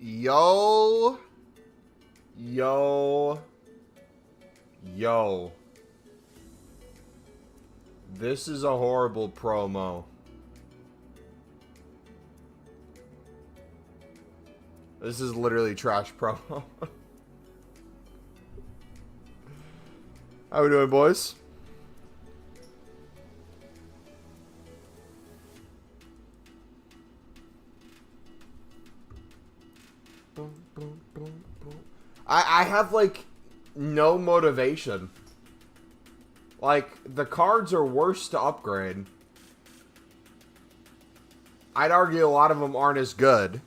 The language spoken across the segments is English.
Yo. This is a horrible promo. This is literally trash promo. How we doing, boys? I have, like, no motivation. Like, the cards are worse to upgrade. I'd argue a lot of them aren't as good.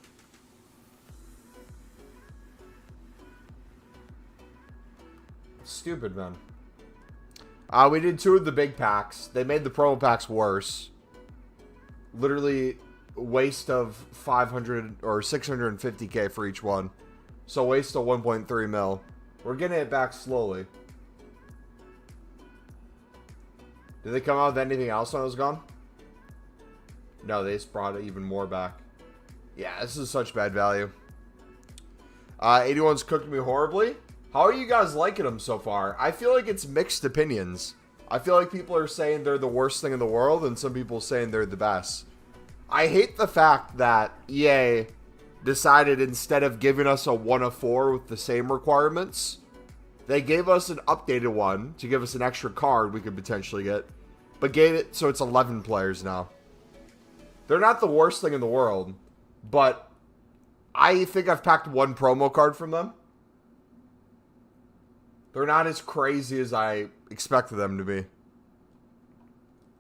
Stupid, man. We did 2 of the big packs. They made the promo packs worse. Literally, waste of 500 or 650k for each one. So waste of 1.3 mil. We're getting it back slowly. Did they come out with anything else when it was gone? No, they just brought it even more back. Yeah, this is such bad value. 81's cooked me horribly. How are you guys liking them so far? I feel like it's mixed opinions. I feel like people are saying they're the worst thing in the world, and some people saying they're the best. I hate the fact that EA decided instead of giving us a 1 of 4 with the same requirements, they gave us an updated one to give us an extra card we could potentially get, but gave it so it's 11 players now. They're not the worst thing in the world, but I think I've packed 1 promo card from them. They're not as crazy as I expected them to be.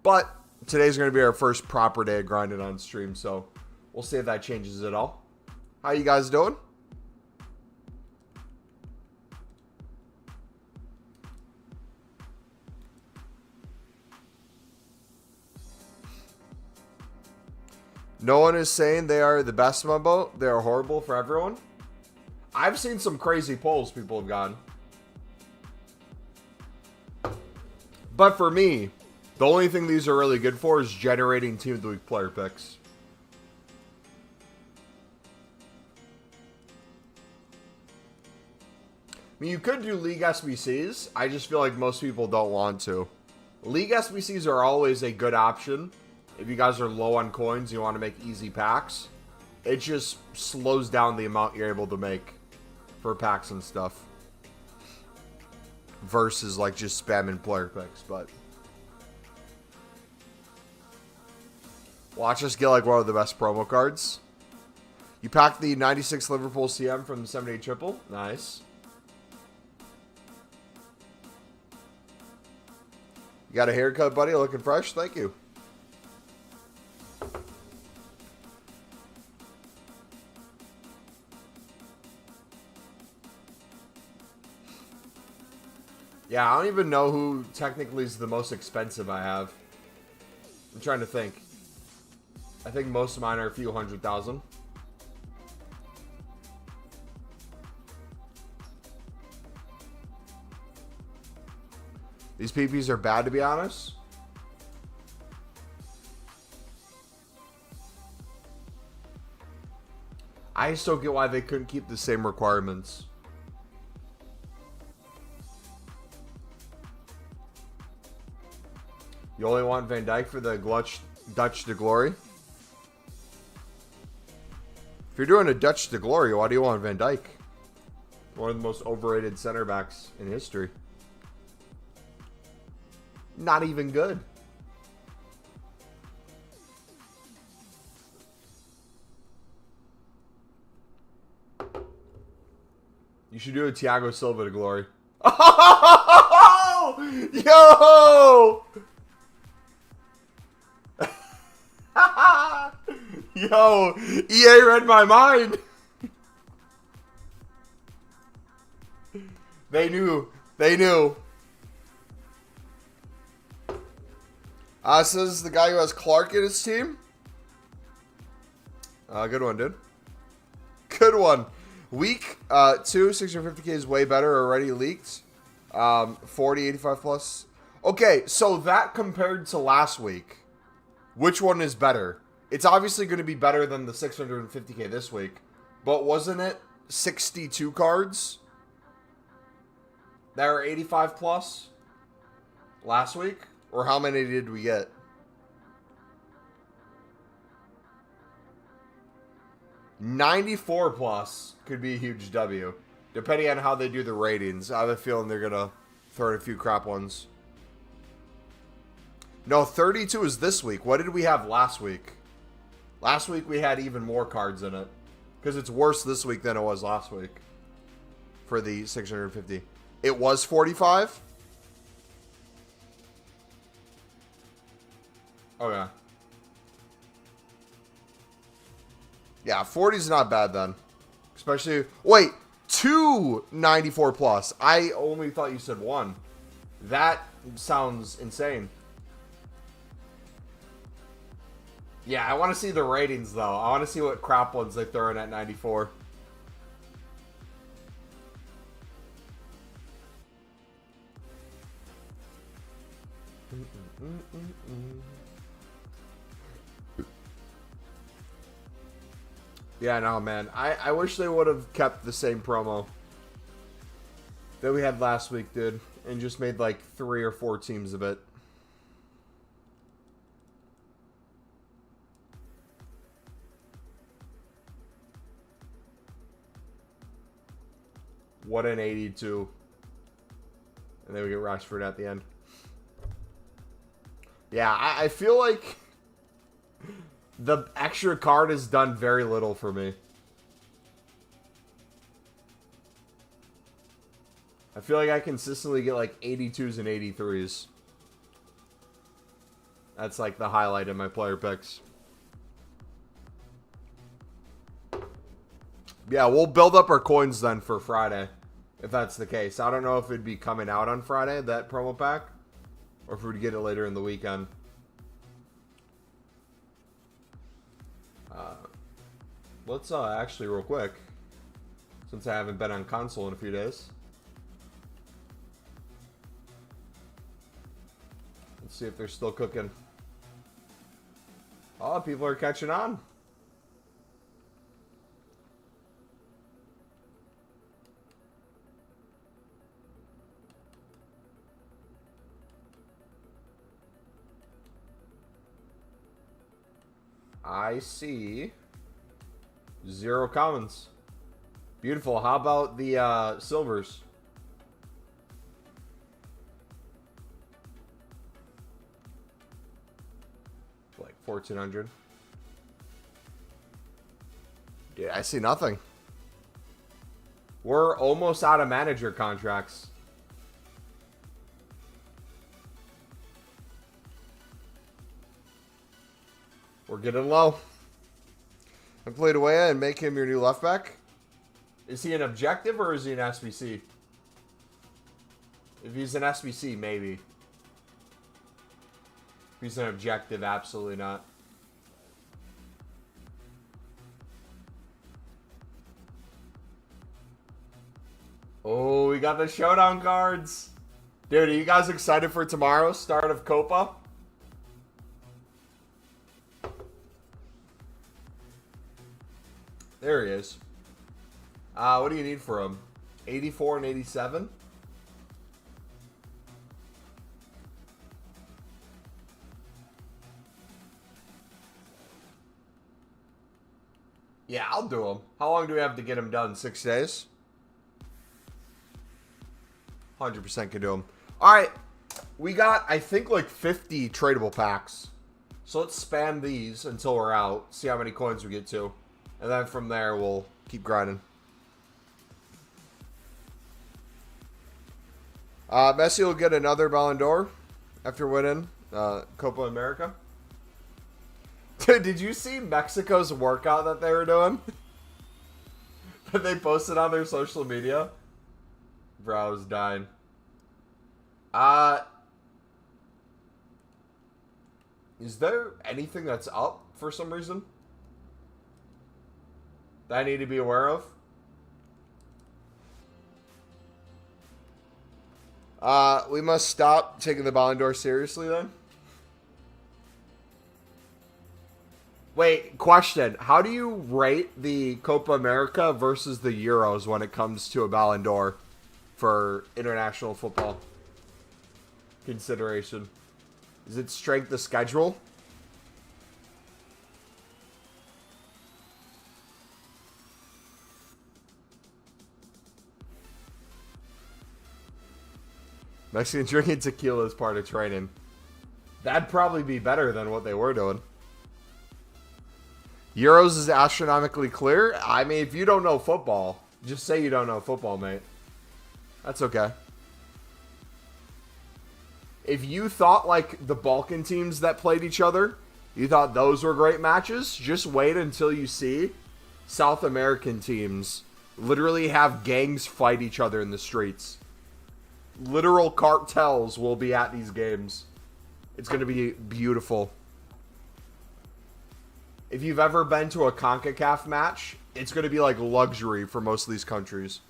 But today's going to be our first proper day of grinding on stream, so we'll see if that changes at all. How you guys doing? No one is saying they are the best Mumbo. They are horrible for everyone. I've seen some crazy polls people have gotten. But for me, the only thing these are really good for is generating Team of the Week player picks. I mean, you could do League SBCs. I just feel like most people don't want to. League SBCs are always a good option. If you guys are low on coins, you want to make easy packs. It just slows down the amount you're able to make for packs and stuff. Versus like just spamming player picks, but watch us get like one of the best promo cards. You packed the 96 Liverpool CM from the 78 triple. Nice. You got a haircut, buddy? Looking fresh? Thank you. Yeah, I don't even know who technically is the most expensive I have. I'm trying to think. I think most of mine are a few $100,000. These PPs are bad, to be honest. I just don't get why they couldn't keep the same requirements. You only want Van Dijk for the Dutch to glory? If you're doing a Dutch to glory, why do you want Van Dijk? One of the most overrated center backs in history. Not even good. You should do a Thiago Silva to glory. Oh! Yo! Yo, EA read my mind. They knew. They knew. Says the guy who has Clark in his team. Good one, dude. Good one. Week 2, 650k is way better. Already leaked. 40, 85 plus. Okay, so that compared to last week, which one is better? It's obviously going to be better than the 650k this week. But wasn't it 62 cards that are 85 plus last week? Or how many did we get? $94 plus could be a huge W, depending on how they do the ratings. I have a feeling they're going to throw in a few crap ones. No, 32 is this week. What did we have last week? Last week we had even more cards in it. Because it's worse this week than it was last week. For the 650. It was 45? Okay. Yeah, 40 is not bad then. Especially... Wait! 2 94 plus. I only thought you said 1. That sounds insane. Yeah, I want to see the ratings, though. I want to see what crap ones they throw in at 94. Yeah, no, man. I wish they would have kept the same promo that we had last week, dude. And just made like 3 or 4 teams of it. What an 82. And then we get Rashford at the end. Yeah, I feel like the extra card has done very little for me. I feel like I consistently get like 82s and 83s. That's like the highlight in my player picks. Yeah, we'll build up our coins then for Friday. If that's the case. I don't know if it'd be coming out on Friday, that promo pack. Or if we'd get it later in the weekend. Let's actually real quick. Since I haven't been on console in a few days. Let's see if they're still cooking. Oh, people are catching on. I see 0 commons. Beautiful. How about the silvers? Like 1,400. Dude, I see nothing. We're almost out of manager contracts. We're getting low. And play away and make him your new left back. Is he an objective or is he an SBC? If he's an SBC, maybe. If he's an objective, absolutely not. Oh, we got the showdown cards. Dude, are you guys excited for tomorrow? Start of Copa? There he is. What do you need for him? 84 and 87? Yeah, I'll do him. How long do we have to get him done? 6 days? 100% can do him. Alright. We got, I think, like 50 tradable packs. So let's spam these until we're out. See how many coins we get to. And then from there, we'll keep grinding. Messi will get another Ballon d'Or after winning Copa America. Dude, did you see Mexico's workout that they were doing? That they posted on their social media? Bro, I was dying. Is there anything that's up for some reason that I need to be aware of? We must stop taking the Ballon d'Or seriously then. Wait, question. How do you rate the Copa America versus the Euros when it comes to a Ballon d'Or for international football consideration? Is it strength of schedule? Mexican drinking tequila is part of training. That'd probably be better than what they were doing. Euros is astronomically clear. I mean, if you don't know football, just say you don't know football, mate. That's okay. If you thought like the Balkan teams that played each other, you thought those were great matches, just wait until you see South American teams literally have gangs fight each other in the streets. Literal cartels will be at these games. It's going to be beautiful. If you've ever been to a CONCACAF match, it's going to be like luxury for most of these countries.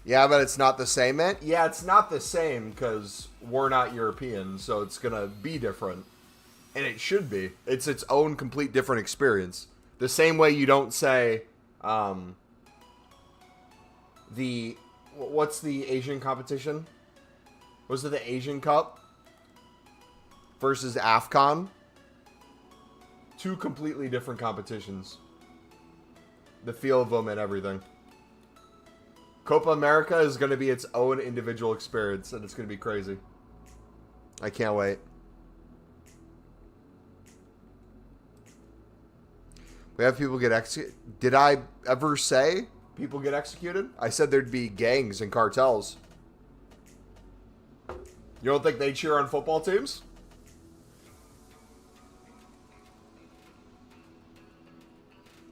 Yeah, but it's not the same, man. Yeah, it's not the same because we're not European, so it's going to be different. And it should be. It's its own complete different experience. The same way you don't say, what's the Asian competition? Was it the Asian Cup versus AFCON? Two completely different competitions. The feel of them and everything. Copa America is going to be its own individual experience, and it's going to be crazy. I can't wait. We have people get executed. Did I ever say people get executed? I said there'd be gangs and cartels. You don't think they cheer on football teams?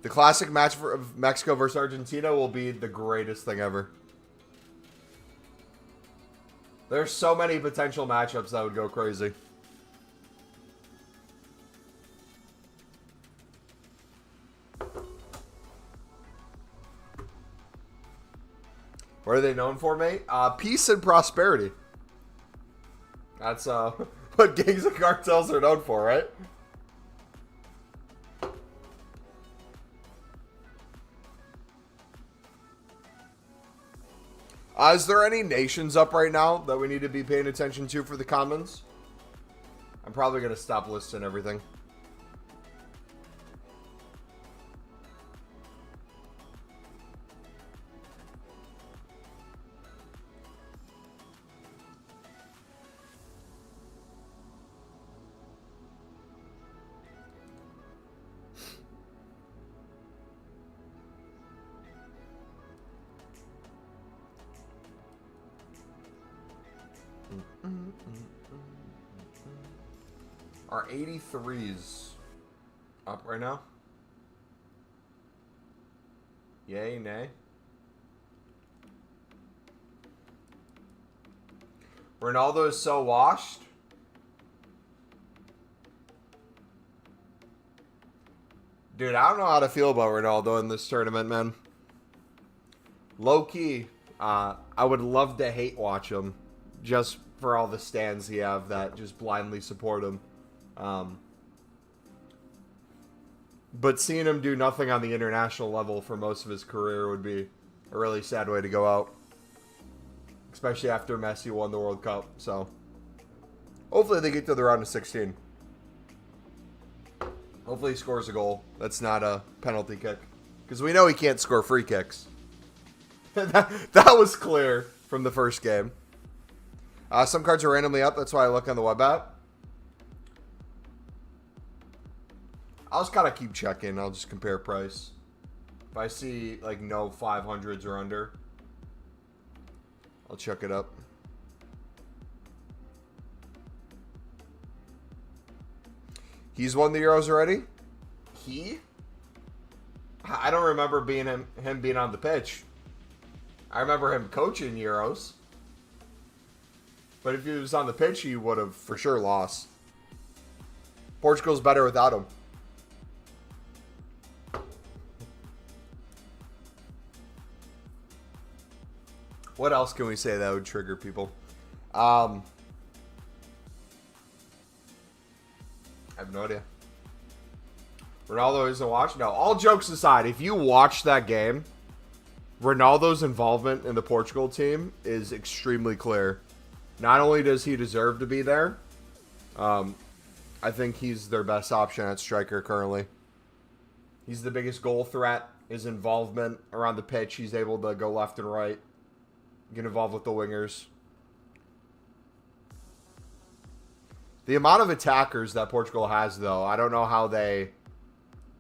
The classic match of Mexico versus Argentina will be the greatest thing ever. There's so many potential matchups that would go crazy. What are they known for, mate? Peace and prosperity. That's what gangs and cartels are known for, right? Is there any nations up right now that we need to be paying attention to for the commons? I'm probably going to stop listing everything. Are 83s up right now? Yay, nay? Ronaldo is so washed. Dude, I don't know how to feel about Ronaldo in this tournament, man. Low-key, I would love to hate watch him just for all the stands he have that just blindly support him. But seeing him do nothing on the international level for most of his career would be a really sad way to go out. Especially after Messi won the World Cup. So, hopefully they get to the round of 16. Hopefully he scores a goal. That's not a penalty kick. Because we know he can't score free kicks. that was clear from the first game. Some cards are randomly up. That's why I look on the web app. I'll just gotta keep checking. I'll just compare price. If I see like no 500s or under, I'll check it up. He's won the Euros already? He? I don't remember him being on the pitch. I remember him coaching Euros. But if he was on the pitch, he would have for sure lost. Portugal's better without him. What else can we say that would trigger people? I have no idea. Ronaldo isn't watching? No. All jokes aside, if you watch that game, Ronaldo's involvement in the Portugal team is extremely clear. Not only does he deserve to be there, I think he's their best option at striker currently. He's the biggest goal threat. His involvement around the pitch, he's able to go left and right, get involved with the wingers. The amount of attackers that Portugal has, though, I don't know how they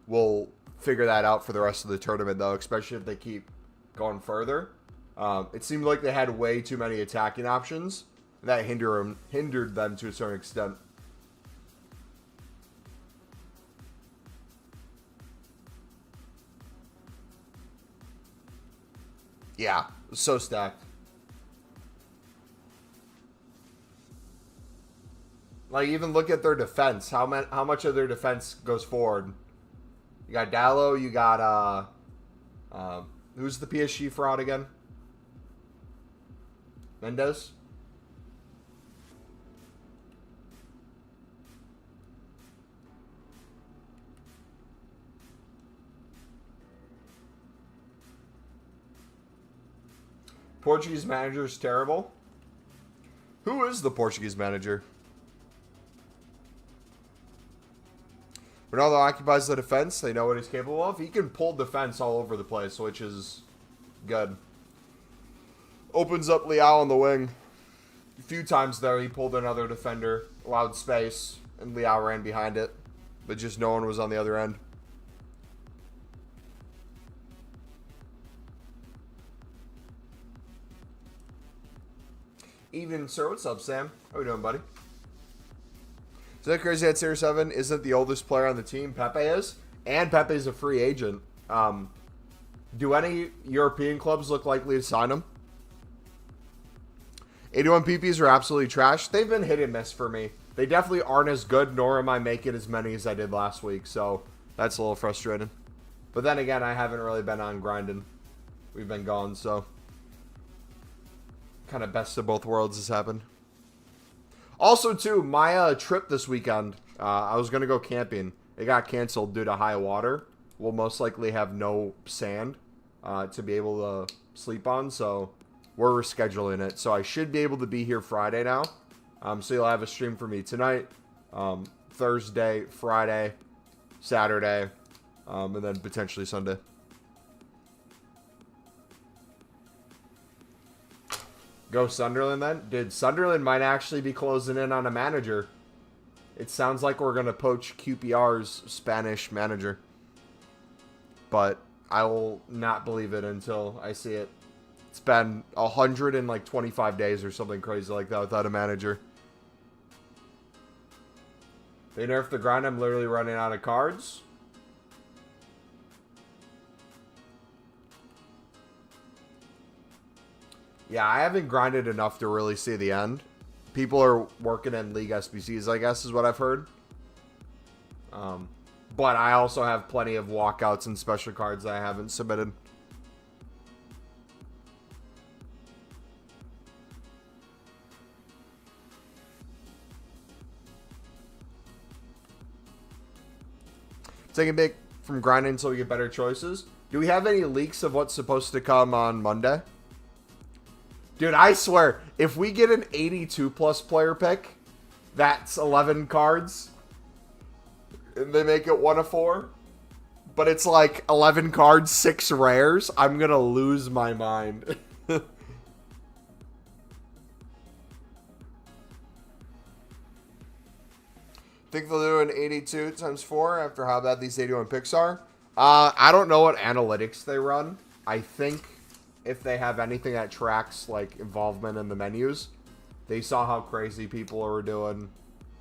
will figure that out for the rest of the tournament, though, especially if they keep going further. It seemed like they had way too many attacking options, and that hindered them to a certain extent. Yeah, so stacked. Like, even look at their defense. How much of their defense goes forward? You got Dallo. You got who's the PSG fraud again? Mendes. Portuguese manager is terrible. Who is the Portuguese manager? Ronaldo occupies the defense. They know what he's capable of. He can pull defense all over the place, which is good. Opens up Leao on the wing. A few times there, he pulled another defender, allowed space, and Leao ran behind it. But just no one was on the other end. Even, sir, what's up, Sam? How we doing, buddy? Is that crazy that CR7 isn't the oldest player on the team? Pepe is. And Pepe's a free agent. Do any European clubs look likely to sign him? 81 PPs are absolutely trash. They've been hit and miss for me. They definitely aren't as good, nor am I making as many as I did last week. So that's a little frustrating. But then again, I haven't really been on grinding. We've been gone, so kind of best of both worlds has happened. Also, too, my trip this weekend, I was going to go camping. It got canceled due to high water. We'll most likely have no sand to be able to sleep on, so we're rescheduling it. So I should be able to be here Friday now. So you'll have a stream for me tonight, Thursday, Friday, Saturday, and then potentially Sunday. Go Sunderland then? Dude, Sunderland might actually be closing in on a manager. It sounds like we're going to poach QPR's Spanish manager. But I will not believe it until I see it. It's been 125 days or something crazy like that without a manager. They nerfed the grind. I'm literally running out of cards. Yeah, I haven't grinded enough to really see the end. People are working in League SBCs, I guess, is what I've heard. But I also have plenty of walkouts and special cards that I haven't submitted. Taking a break from grinding until we get better choices. Do we have any leaks of what's supposed to come on Monday? Dude, I swear, if we get an 82 plus player pick, that's 11 cards. And they make it 1 of 4. But it's like 11 cards, 6 rares. I'm going to lose my mind. Think they'll do an 82 times 4 after how bad these 81 picks are? I don't know what analytics they run. I think if they have anything that tracks like involvement in the menus, they saw how crazy people are doing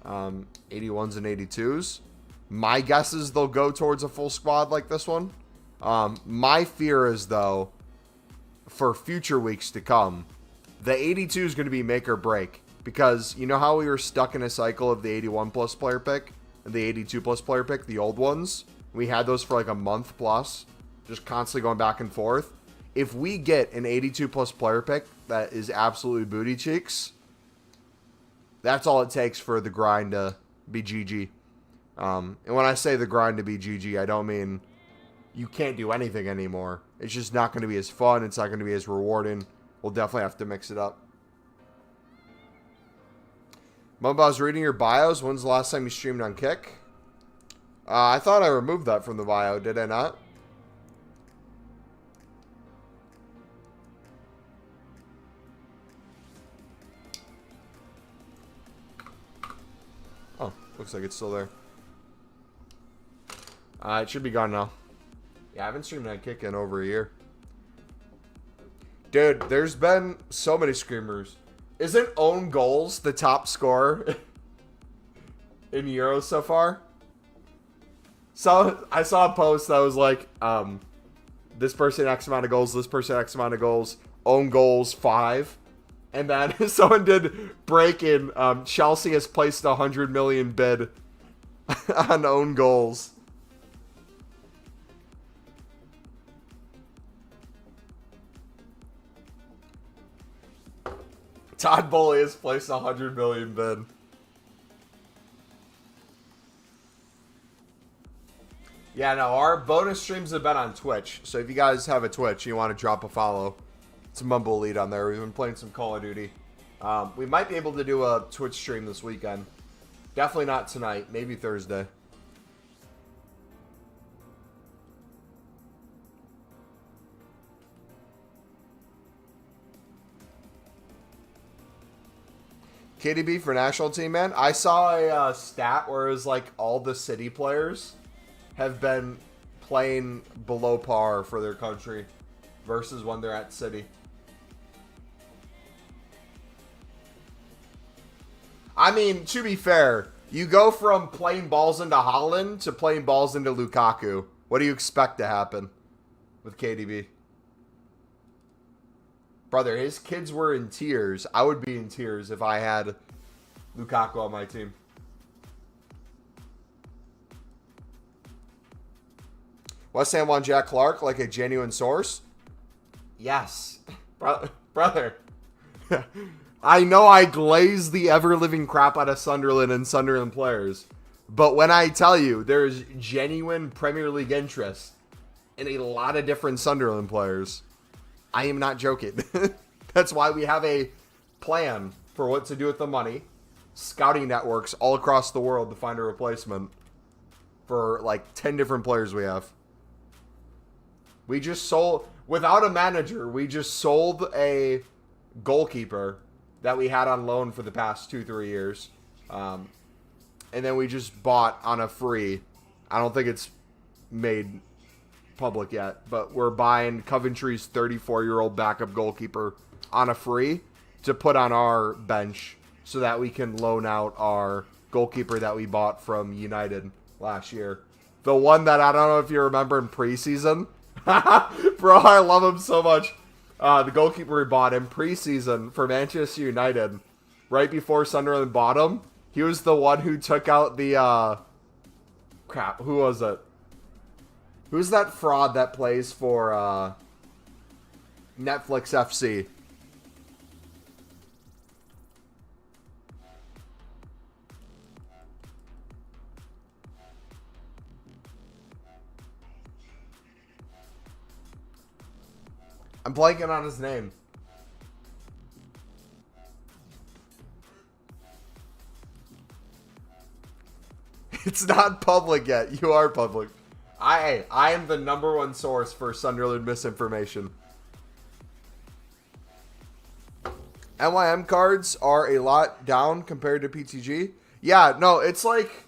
81s and 82s. My guess is they'll go towards a full squad like this one. My fear is, though, for future weeks to come, the 82 is going to be make or break. Because you know how we were stuck in a cycle of the 81 plus player pick and the 82 plus player pick, the old ones? We had those for like a month plus, just constantly going back and forth. If we get an 82 plus player pick that is absolutely booty cheeks, That's all it takes for the grind to be GG. And when I say the grind to be GG, I don't mean you can't do anything anymore. It's just not going to be as fun. It's not going to be as rewarding. We'll definitely have to mix it up. Mumba, I was reading your bios. When's the last time you streamed on Kick? I thought I removed that from the bio. Did I not? Oh, looks like it's still there. It should be gone now. Yeah, I haven't streamed on Kick in over a year. Dude, there's been so many screamers. Isn't own goals the top scorer in Euros so far? So I saw a post that was like, this person X amount of goals, this person X amount of goals, own goals 5. And then someone did break in, Chelsea has placed a 100 million bid on own goals. Todd Bowley has placed a 100 million bid. Yeah, no, our bonus streams have been on Twitch. So if you guys have a Twitch and you want to drop a follow, it's a Mumble lead on there. We've been playing some Call of Duty. We might be able to do a Twitch stream this weekend. Definitely not tonight. Maybe Thursday. KDB for national team, man. I saw a stat where it was like all the City players have been playing below par for their country versus when they're at City. I mean, to be fair, you go from playing balls into Haaland to playing balls into Lukaku. What do you expect to happen with KDB? Brother, his kids were in tears. I would be in tears if I had Lukaku on my team. West Ham want Jack Clark like a genuine source? Yes. Brother. I know I glaze the ever-living crap out of Sunderland and Sunderland players. But when I tell you there's genuine Premier League interest in a lot of different Sunderland players, I am not joking. That's why we have a plan for what to do with the money. Scouting networks all across the world to find a replacement for like 10 different players we have. We just sold, without a manager, we just sold a goalkeeper that we had on loan for the past 2-3 years. And then we just bought on a free. I don't think it's made public yet, but we're buying Coventry's 34-year-old backup goalkeeper on a free to put on our bench so that we can loan out our goalkeeper that we bought from United last year. The one that I don't know if you remember in preseason. Bro, I love him so much. The goalkeeper we bought in preseason for Manchester United, right before Sunderland bought him, he was the one who took out the, crap, who was it? Who's that fraud that plays for Netflix FC? I'm blanking on his name. It's not public yet. You are public. I am the #1 source for Sunderland misinformation. NYM cards are a lot down compared to PTG. Yeah, no, it's like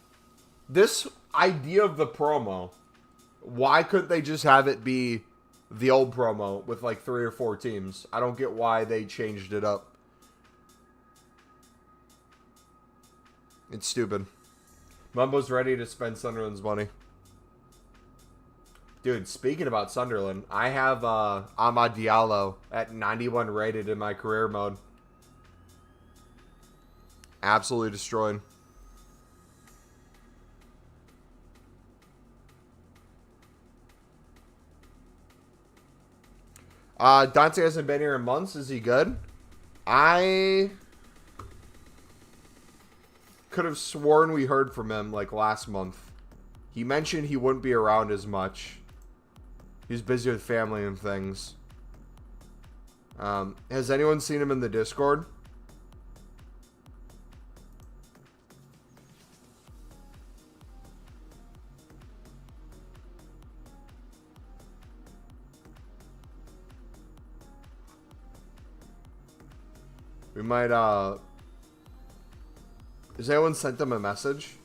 this idea of the promo. Why couldn't they just have it be the old promo with like 3 or 4 teams? I don't get why they changed it up. It's stupid. Mumbo's ready to spend Sunderland's money. Dude, speaking about Sunderland, I have Amad Diallo at 91 rated in my career mode. Absolutely destroyed. Dante hasn't been here in months. Is he good? I could have sworn we heard from him like last month. He mentioned he wouldn't be around as much. He's busy with family and things. Has anyone seen him in the Discord? We might, has anyone sent him a message?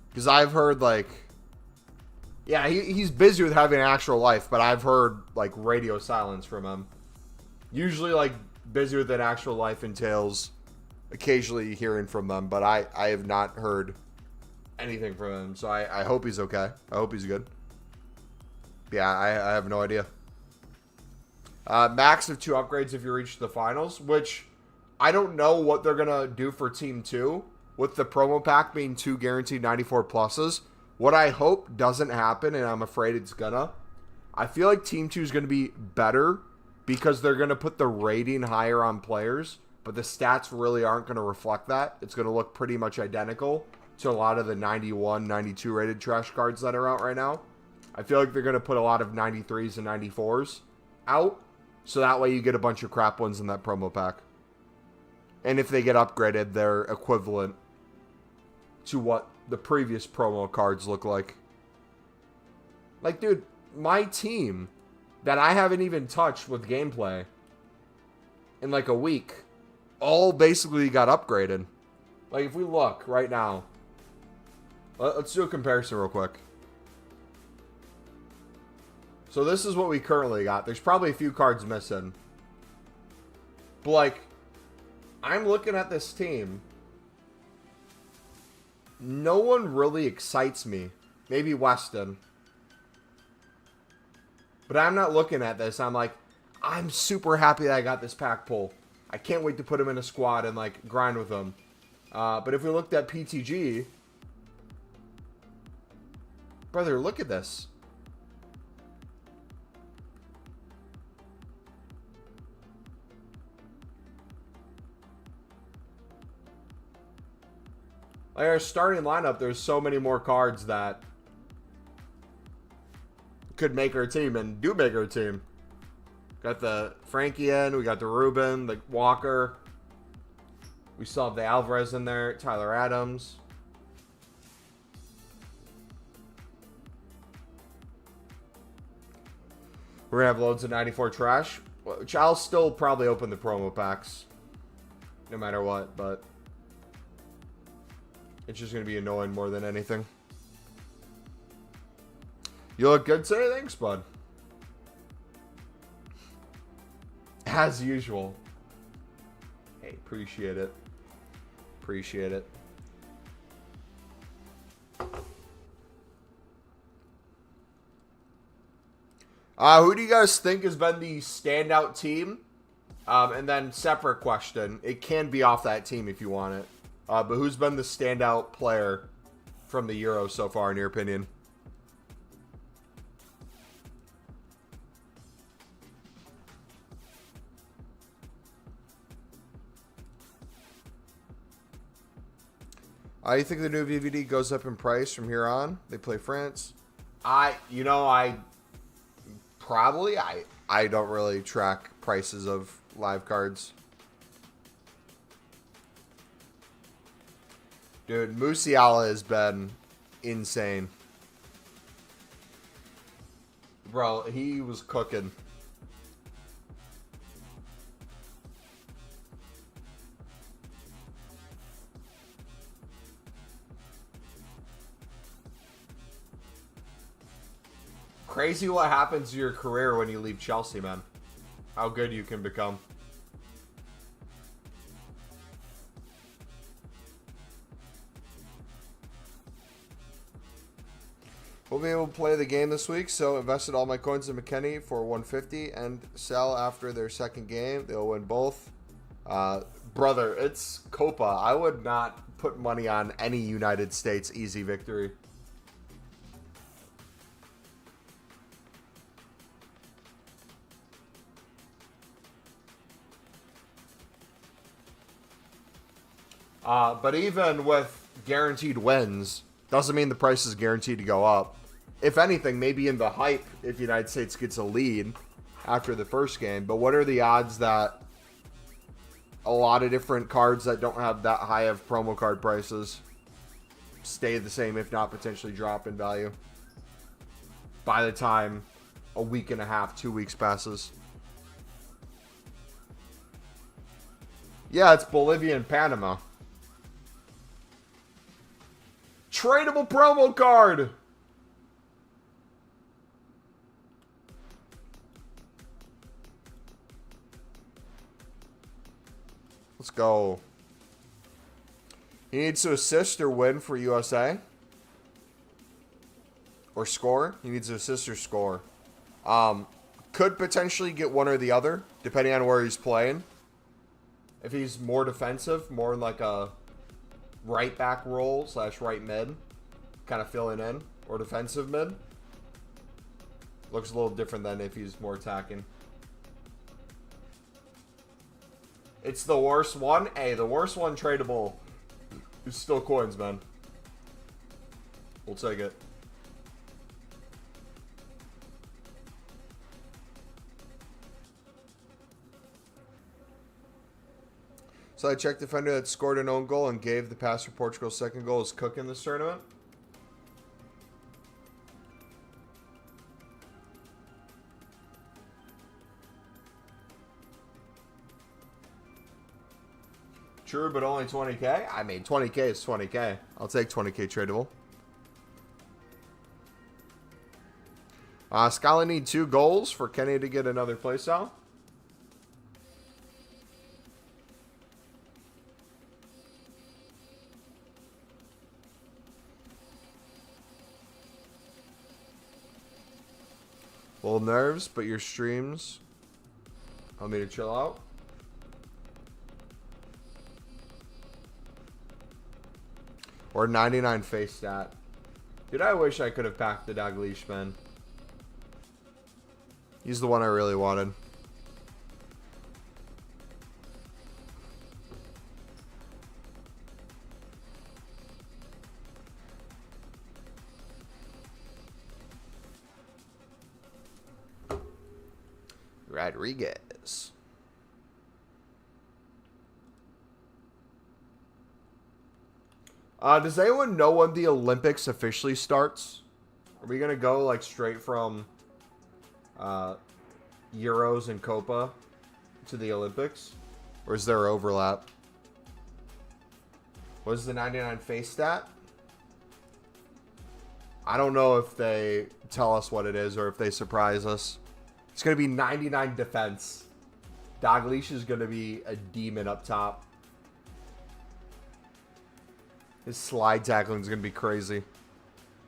Because I've heard, like... Yeah, he's busy with having an actual life, but I've heard, like, radio silence from him. Usually, like, busy with an actual life entails occasionally hearing from them, but I have not heard anything from him, so I hope he's okay. I hope he's good. Yeah, I have no idea. Max of 2 upgrades if you reach the finals, which I don't know what they're going to do for Team 2. With the promo pack being 2 guaranteed 94 pluses, what I hope doesn't happen, and I'm afraid it's gonna, I feel like Team 2 is going to be better because they're going to put the rating higher on players, but the stats really aren't going to reflect that. It's going to look pretty much identical to a lot of the 91, 92 rated trash cards that are out right now. I feel like they're going to put a lot of 93s and 94s out, so that way you get a bunch of crap ones in that promo pack. And if they get upgraded, they're equivalent to what the previous promo cards look like. Like, dude, my team that I haven't even touched with gameplay in like a week all basically got upgraded. Like, if we look right now, let's do a comparison real quick. So this is what we currently got. There's probably a few cards missing. But, like, I'm looking at this team. No one really excites me. Maybe Weston. But I'm not looking at this. I'm like, I'm super happy that I got this pack pull. I can't wait to put him in a squad and, like, grind with him. But if we looked at PTG... Brother, look at this. Like our starting lineup, there's so many more cards that could make our team and do make our team. Got the Frankie in, we got the Ruben, the Walker. We still have the Alvarez in there, Tyler Adams. We're going to have loads of 94 trash, which I'll still probably open the promo packs no matter what, but it's just going to be annoying more than anything. You look good today. Thanks, bud. As usual. Hey, appreciate it. Appreciate it. Who do you guys think has been the standout team? And then separate question. It can be off that team if you want it. But who's been the standout player from the Euro so far, in your opinion? You think the new VVD goes up in price from here on? They play France. I don't really track prices of live cards. Dude, Musiala has been insane. Bro, he was cooking. Crazy what happens to your career when you leave Chelsea, man. How good you can become. We'll be able to play the game this week, so invested all my coins in McKennie for 150 and sell after their second game. They'll win both. Brother, it's Copa. I would not put money on any United States easy victory. But even with guaranteed wins, doesn't mean the price is guaranteed to go up. If anything, maybe in the hype if the United States gets a lead after the first game. But what are the odds that a lot of different cards that don't have that high of promo card prices stay the same, if not potentially drop in value by the time a week and a half, 2 weeks passes? Yeah, it's Bolivia and Panama. Tradable promo card. Let's go. He needs to assist or win for USA. Or score. He needs to assist or score. Could potentially get one or the other, depending on where he's playing. If he's more defensive, more in like a right back role / right mid, kind of filling in, or defensive mid. Looks a little different than if he's more attacking. It's the worst one. Hey, the worst one tradable is still coins, man. We'll take it. So I checked defender that scored an own goal and gave the pass for Portugal's second goal is Cook in this tournament. True, but only 20k? I mean, 20k is 20k. I'll take 20k tradable. Scotland need 2 goals for Kenny to get another playstyle. Little nerves, but your streams help me to chill out. Or 99 face stat. Dude, I wish I could have packed the Dalglish, man. He's the one I really wanted. Rodriguez. Does anyone know when the Olympics officially starts? Are we gonna go like straight from Euros and Copa to the Olympics, or is there overlap? What is the 99 face stat? I don't know if they tell us what it is or if they surprise us. It's going to be 99 defense. Dalglish is going to be a demon up top. His slide tackling is going to be crazy.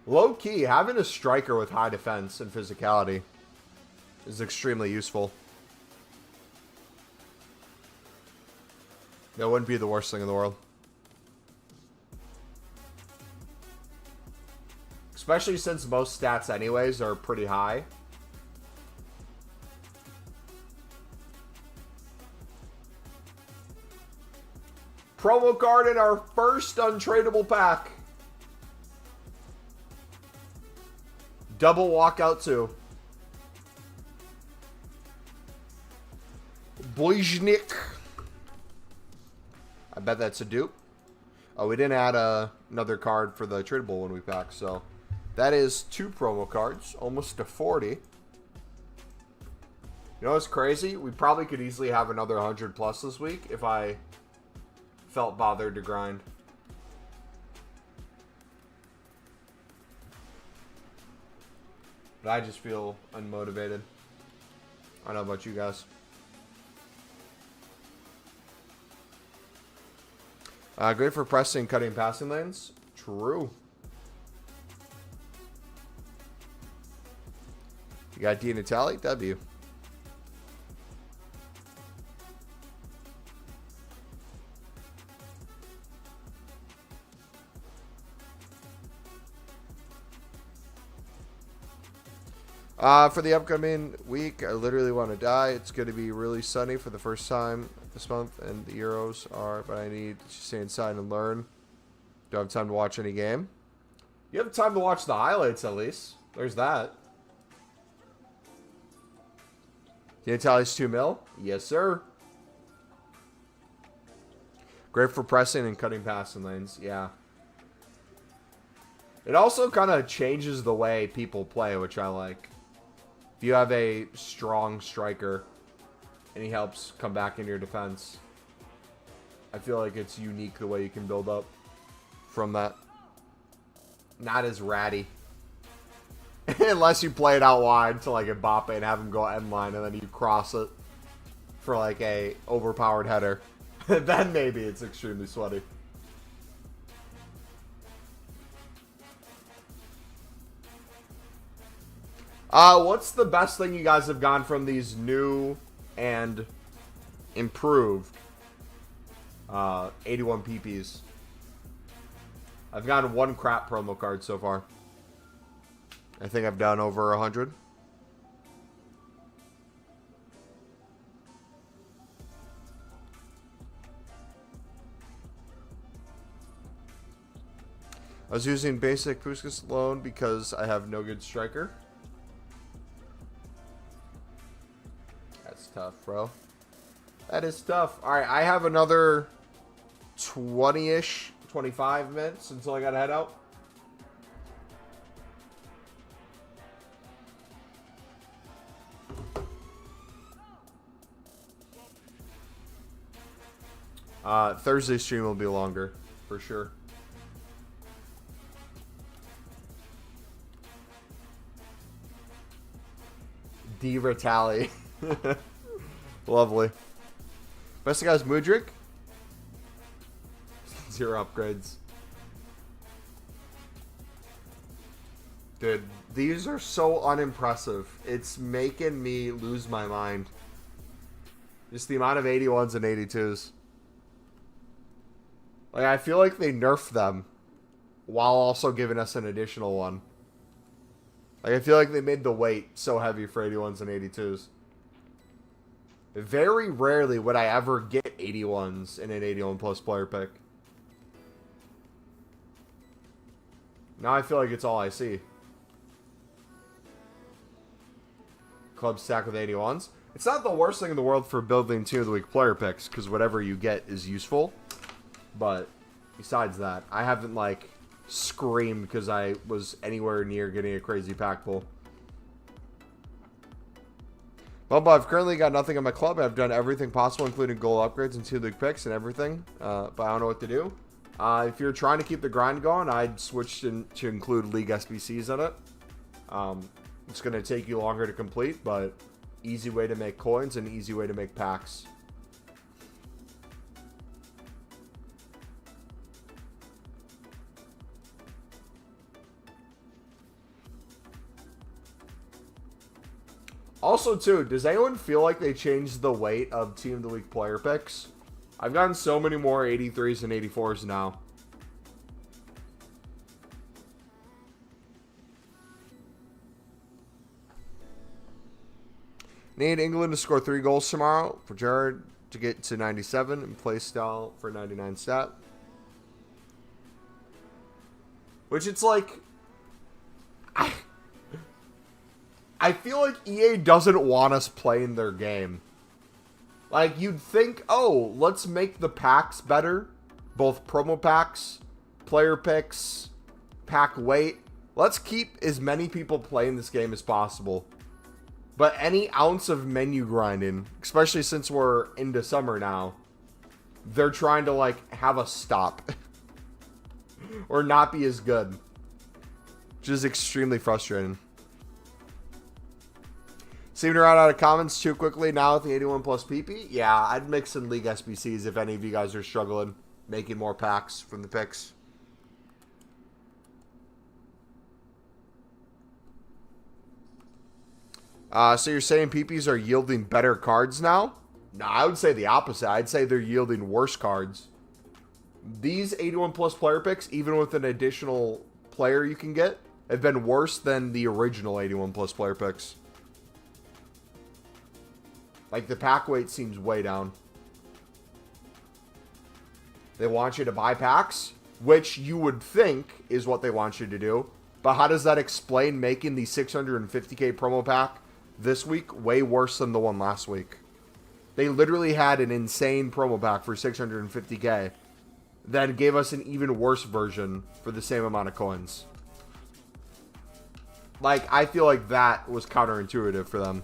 Low key, having a striker with high defense and physicality is extremely useful. That wouldn't be the worst thing in the world. Especially since most stats anyways are pretty high. Promo card in our first untradeable pack. Double walkout too. Bliznik. I bet that's a dupe. Oh, we didn't add another card for the tradable when we packed, so that is 2 promo cards, almost to 40. You know what's crazy? We probably could easily have another 100 plus this week if I felt bothered to grind. But I just feel unmotivated. I don't know about you guys. Great for pressing, cutting, passing lanes. True. You got D Natali? W. For the upcoming week, I literally want to die. It's going to be really sunny for the first time this month, and the Euros are, but I need to stay inside and learn. Do I have time to watch any game? You have time to watch the highlights, at least. There's that. The Italia's 2 mil? Yes, sir. Great for pressing and cutting passing lanes. Yeah. It also kind of changes the way people play, which I like. If you have a strong striker and he helps come back in your defense, I feel like it's unique the way you can build up from that. Not as ratty. Unless you play it out wide to like Mbappe and have him go end line and then you cross it for like a overpowered header. Then maybe it's extremely sweaty. What's the best thing you guys have gotten from these new and improved 81 PPs? I've gotten one crap promo card so far. I think I've done over 100. I was using basic Puskas loan because I have no good striker. That's tough, bro. That is tough. Alright, I have another 20-ish, 25 minutes until I gotta head out. Thursday stream will be longer, for sure. D. Vitali. Lovely. Best of guys, Mudryk. 0 upgrades. Dude, these are so unimpressive. It's making me lose my mind. Just the amount of 81s and 82s. Like, I feel like they nerfed them while also giving us an additional one. Like, I feel like they made the weight so heavy for 81s and 82s. Very rarely would I ever get 81s in an 81 plus player pick. Now I feel like it's all I see. Club stack with 81s. It's not the worst thing in the world for building team of the week player picks, because whatever you get is useful. But besides that, I haven't like screamed because I was anywhere near getting a crazy pack pull. Bumba, I've currently got nothing in my club. I've done everything possible, including goal upgrades and 2 league picks and everything. But I don't know what to do. If you're trying to keep the grind going, I'd switch to include league SBCs in it. It's going to take you longer to complete, but easy way to make coins and easy way to make packs. Also, too, does anyone feel like they changed the weight of Team of the Week player picks? I've gotten so many more 83s and 84s now. Need England to score 3 goals tomorrow for Jared to get to 97 and play style for 99 stat. Which it's like... I feel like EA doesn't want us playing their game. Like, you'd think, oh, let's make the packs better. Both promo packs, player picks, pack weight. Let's keep as many people playing this game as possible. But any ounce of menu grinding, especially since we're into summer now, they're trying to, like, have us stop. Or not be as good. Which is extremely frustrating. Seem to run out of comments too quickly now with the 81 plus PP. Yeah, I'd mix in League SBCs if any of you guys are struggling making more packs from the picks. So you're saying PPs are yielding better cards now? No, I would say the opposite. I'd say they're yielding worse cards. These 81 plus player picks, even with an additional player you can get, have been worse than the original 81 plus player picks. Like, the pack weight seems way down. They want you to buy packs, which you would think is what they want you to do. But how does that explain making the 650k promo pack this week way worse than the one last week? They literally had an insane promo pack for 650k, then gave us an even worse version for the same amount of coins. Like, I feel like that was counterintuitive for them.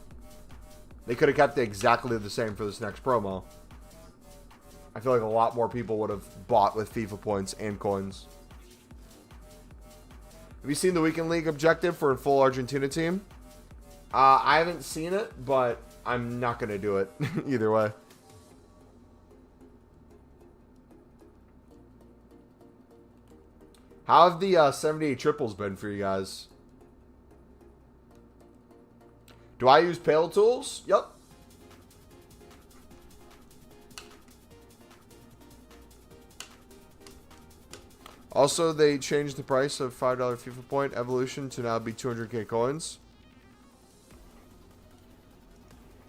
They could have kept it exactly the same for this next promo. I feel like a lot more people would have bought with FIFA points and coins. Have you seen the Weekend League objective for a full Argentina team? I haven't seen it, but I'm not going to do it either way. How have the 78 triples been for you guys? Do I use Pale Tools? Yep. Also, they changed the price of $5 FIFA point evolution to now be 200k coins.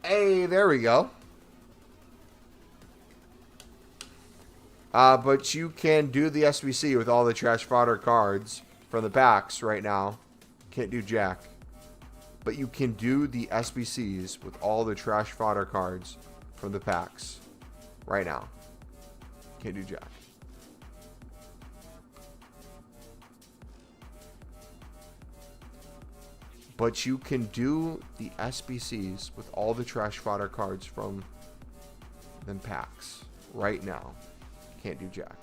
Hey, there we go. But you can do the SBC with all the trash fodder cards from the packs right now. Can't do jack. But you can do the SBCs with all the trash fodder cards from the packs right now. Can't do jack. But you can do the SBCs with all the trash fodder cards from them packs right now. Can't do jack.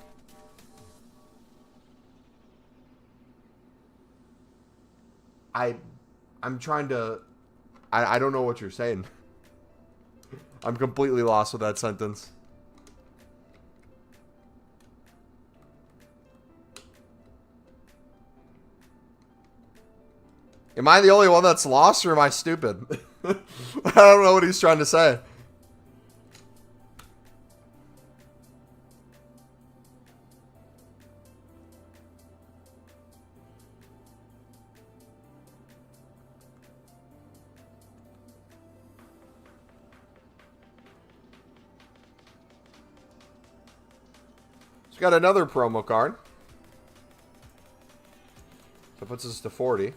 I'm trying to... I don't know what you're saying. I'm completely lost with that sentence. Am I the only one that's lost, or am I stupid? I don't know what he's trying to say. So we got another promo card. That puts us to 40.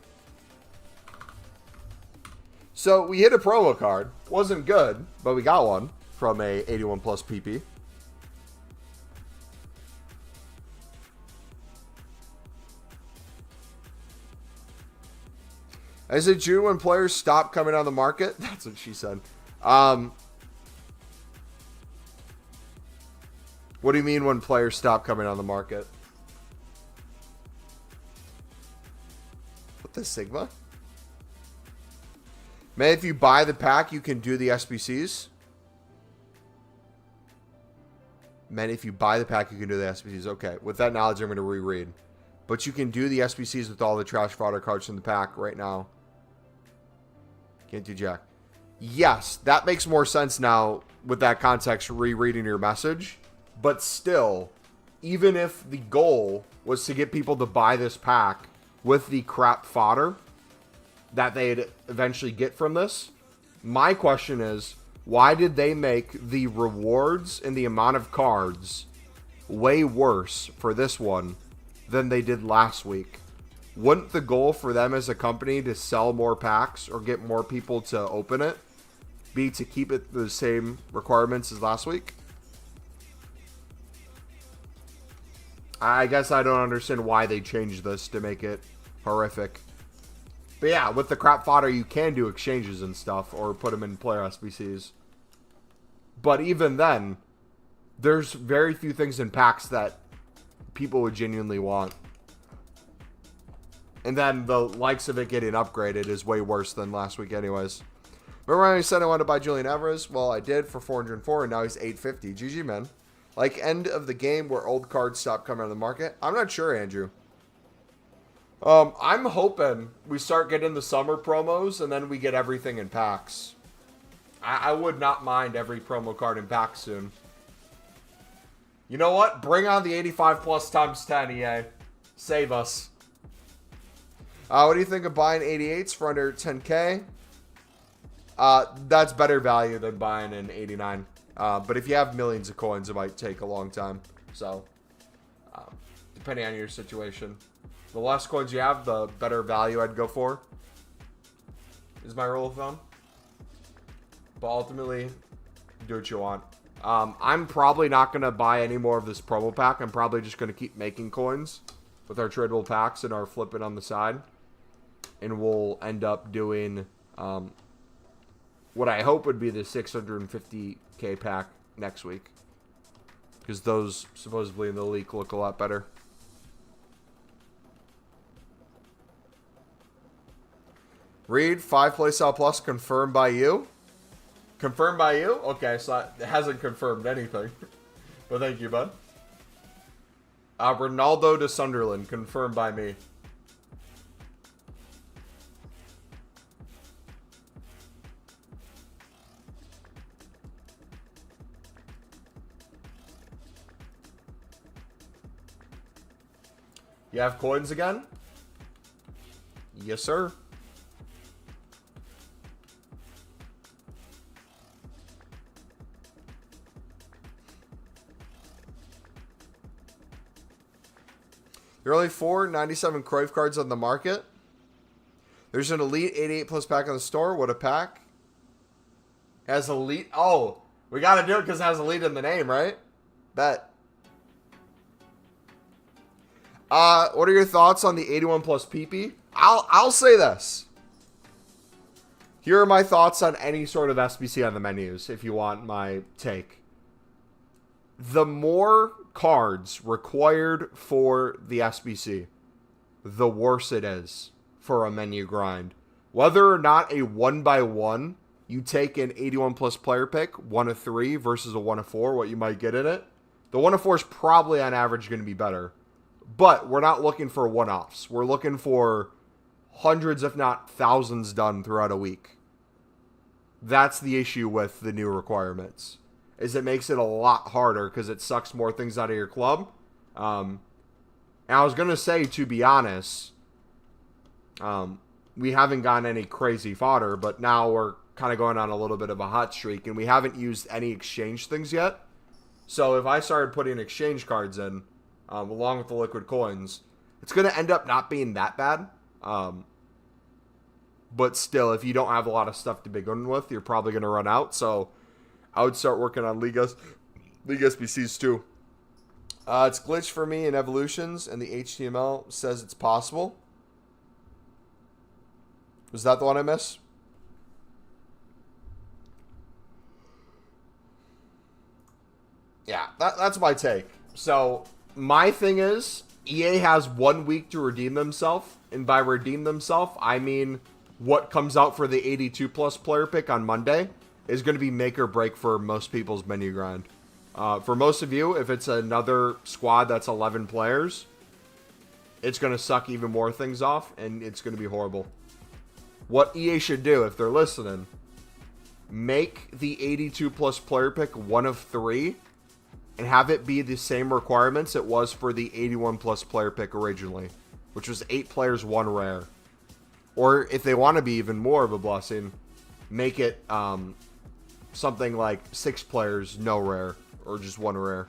So we hit a promo card. Wasn't good, but we got one from a 81 plus PP. Is it June when players stop coming on the market? That's what she said. What do you mean when players stop coming on the market? What the Sigma? Man, if you buy the pack, you can do the SBCs. Man, if you buy the pack, you can do the SBCs. Okay, with that knowledge, I'm going to reread. But you can do the SBCs with all the trash fodder cards in the pack right now. Can't do jack. Yes, that makes more sense now with that context, rereading your message. But still, even if the goal was to get people to buy this pack with the crap fodder that they'd eventually get from this, my question is, why did they make the rewards and the amount of cards way worse for this one than they did last week? Wouldn't the goal for them as a company to sell more packs or get more people to open it be to keep it the same requirements as last week? I guess I don't understand why they changed this to make it horrific. But yeah, with the crap fodder, you can do exchanges and stuff, or put them in player SBCs. But even then, there's very few things in packs that people would genuinely want. And then the likes of it getting upgraded is way worse than last week anyways. Remember when I said I wanted to buy Julian Alvarez? Well, I did for 404, and now he's 850. GG, man. Like, end of the game where old cards stop coming on the market? I'm not sure, Andrew. I'm hoping we start getting the summer promos and then we get everything in packs. I would not mind every promo card in packs soon. You know what? Bring on the 85 plus times 10, EA. Save us. What do you think of buying 88s for under 10K? That's better value than buying an 89. But if you have millions of coins, it might take a long time. So... depending on your situation. The less coins you have, the better value I'd go for, is my rule of thumb. But ultimately, do what you want. I'm probably not going to buy any more of this promo pack. I'm probably just going to keep making coins with our tradable packs and our flip it on the side. And we'll end up doing what I hope would be the 650k pack next week. Because those supposedly in the leak look a lot better. Reed, 5 playstyle plus confirmed by you. Confirmed by you? Okay, so it hasn't confirmed anything. But thank you, bud. Ronaldo to Sunderland, confirmed by me. You have coins again? Yes, sir. There are only 497 Cruyff cards on the market. There's an Elite 88 plus pack on the store. What a pack. Has Elite. Oh, we got to do it because it has Elite in the name, right? Bet. What are your thoughts on the 81 plus PP? I'll say this. Here are my thoughts on any sort of SBC on the menus, if you want my take. The more cards required for the SBC, the worse it is for a menu grind. Whether or not a 1x1, you take an 81 plus player pick, 1 of 3 versus a 1 of 4, what you might get in it. The 1 of 4 is probably on average going to be better. But we're not looking for one-offs. We're looking for hundreds, if not thousands, done throughout a week. That's the issue with the new requirements. Is it makes it a lot harder because it sucks more things out of your club. And I was going to say, to be honest, we haven't gotten any crazy fodder, but now we're kind of going on a little bit of a hot streak, and we haven't used any exchange things yet. So if I started putting exchange cards in, along with the liquid coins, it's going to end up not being that bad. But still, if you don't have a lot of stuff to begin with, you're probably going to run out. So I would start working on League SBCs too. It's glitched for me in Evolutions, and the HTML says it's possible. Was that the one I missed? Yeah, that's my take. So my thing is, EA has 1 week to redeem themselves, and by redeem themselves, I mean what comes out for the 82 plus player pick on Monday is going to be make or break for most people's menu grind. For most of you, if it's another squad that's 11 players, it's going to suck even more things off, and it's going to be horrible. What EA should do, if they're listening, make the 82 plus player pick 1 of 3, and have it be the same requirements it was for the 81 plus player pick originally, which was 8 players, 1 rare. Or if they want to be even more of a blessing, make it something like 6 players, no rare, or just 1 rare.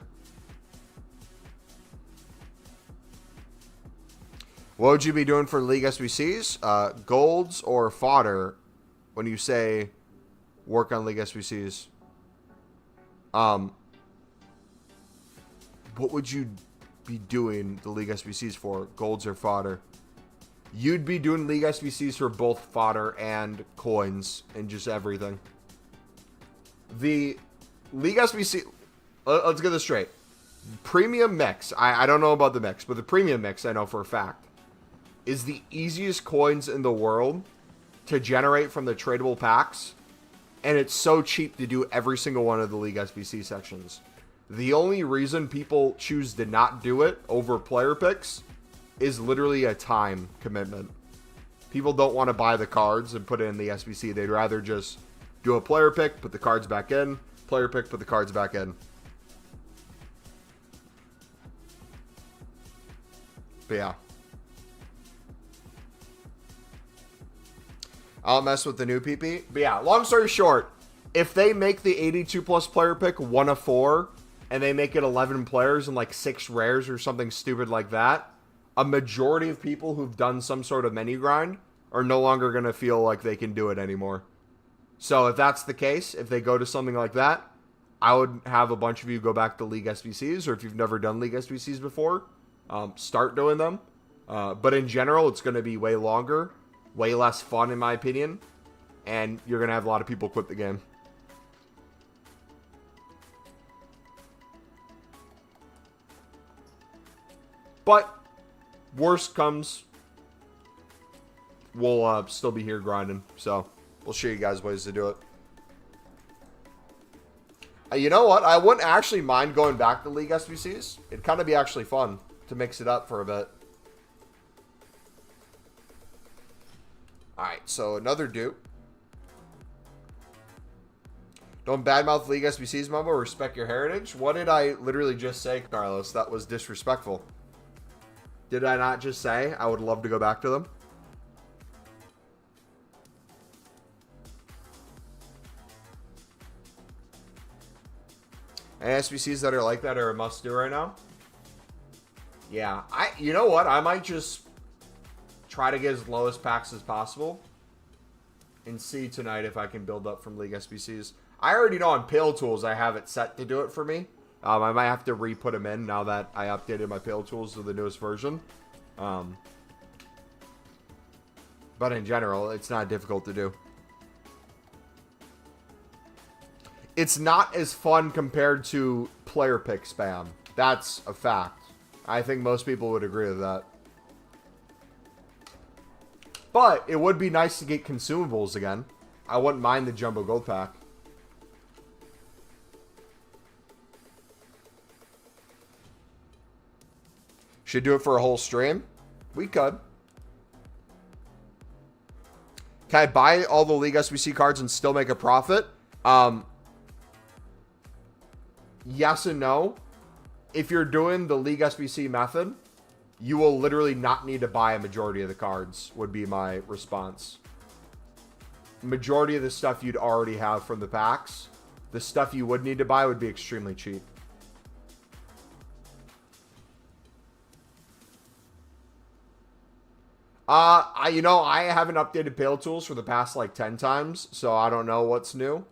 What would you be doing for League SBCs? Golds or fodder when you say work on League SBCs? What would you be doing the League SBCs for? Golds or fodder? You'd be doing League SBCs for both fodder and coins and just everything. The League SBC... Let's get this straight. Premium mix. I don't know about the mix, but the premium mix, I know for a fact, is the easiest coins in the world to generate from the tradable packs. And it's so cheap to do every single one of the League SBC sections. The only reason people choose to not do it over player picks is literally a time commitment. People don't want to buy the cards and put it in the SBC. They'd rather just do a player pick, put the cards back in, player pick, put the cards back in. But yeah. I'll mess with the new PP. But yeah, long story short, if they make the 82 plus player pick 1 of 4, and they make it 11 players and like 6 rares or something stupid like that, a majority of people who've done some sort of menu grind are no longer going to feel like they can do it anymore. So if that's the case, if they go to something like that, I would have a bunch of you go back to League SBCs, or if you've never done League SBCs before, start doing them. But in general, it's going to be way longer, way less fun in my opinion, and you're going to have a lot of people quit the game. But worst comes, we'll still be here grinding, so we'll show you guys ways to do it. You know what? I wouldn't actually mind going back to League SBCs. It'd kind of be actually fun to mix it up for a bit. Alright, so another dupe. Don't badmouth League SBCs, Mumbo. Respect your heritage. What did I literally just say, Carlos? That was disrespectful. Did I not just say I would love to go back to them? And SBCs that are like that are a must-do right now. Yeah, you know what? I might just try to get as low as packs as possible and see tonight if I can build up from League SBCs. I already know on Pale Tools I have it set to do it for me. I might have to re-put them in now that I updated my Pale Tools to the newest version. But in general, it's not difficult to do. It's not as fun compared to player pick spam. That's a fact. I think most people would agree with that. But it would be nice to get consumables again. I wouldn't mind the Jumbo Gold Pack. Should do it for a whole stream? We could. Can I buy all the League SBC cards and still make a profit? Yes and no. If you're doing the League SBC method, you will literally not need to buy a majority of the cards, would be my response. Majority of the stuff you'd already have from the packs. The stuff you would need to buy would be extremely cheap. I haven't updated Pale Tools for the past like 10 times, so I don't know what's new.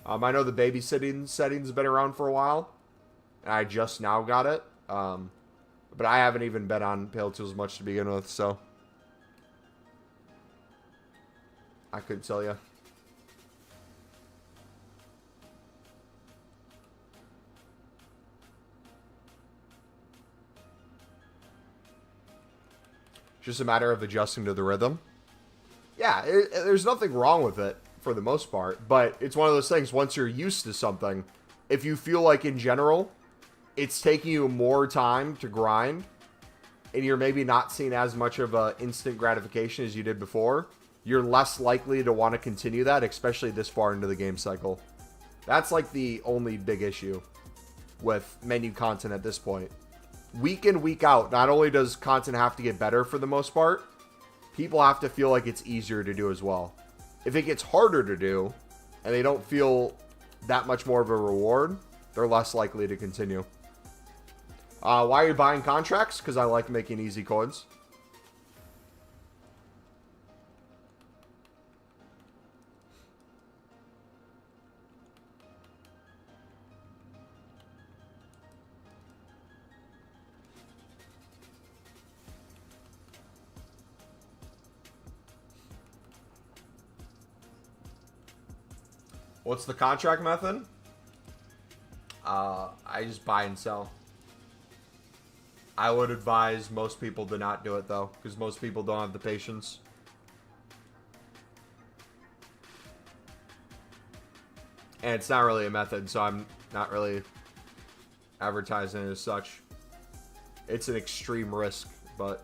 I know the babysitting settings have been around for a while, and I just now got it. But I haven't even been on Pale Tools much to begin with, so I couldn't tell you. Just a matter of adjusting to the rhythm. Yeah, there's nothing wrong with it for the most part, but it's one of those things, once you're used to something, if you feel like in general it's taking you more time to grind and you're maybe not seeing as much of a instant gratification as you did before, you're less likely to want to continue that, especially this far into the game cycle. That's like the only big issue with menu content at this point. Week in, week out, not only does content have to get better for the most part, people have to feel like it's easier to do as well. If it gets harder to do, and they don't feel that much more of a reward, they're less likely to continue. Why are you buying contracts? Because I like making easy coins. What's the contract method? I just buy and sell. I would advise most people to not do it though, because most people don't have the patience. And it's not really a method, so I'm not really advertising it as such. It's an extreme risk, but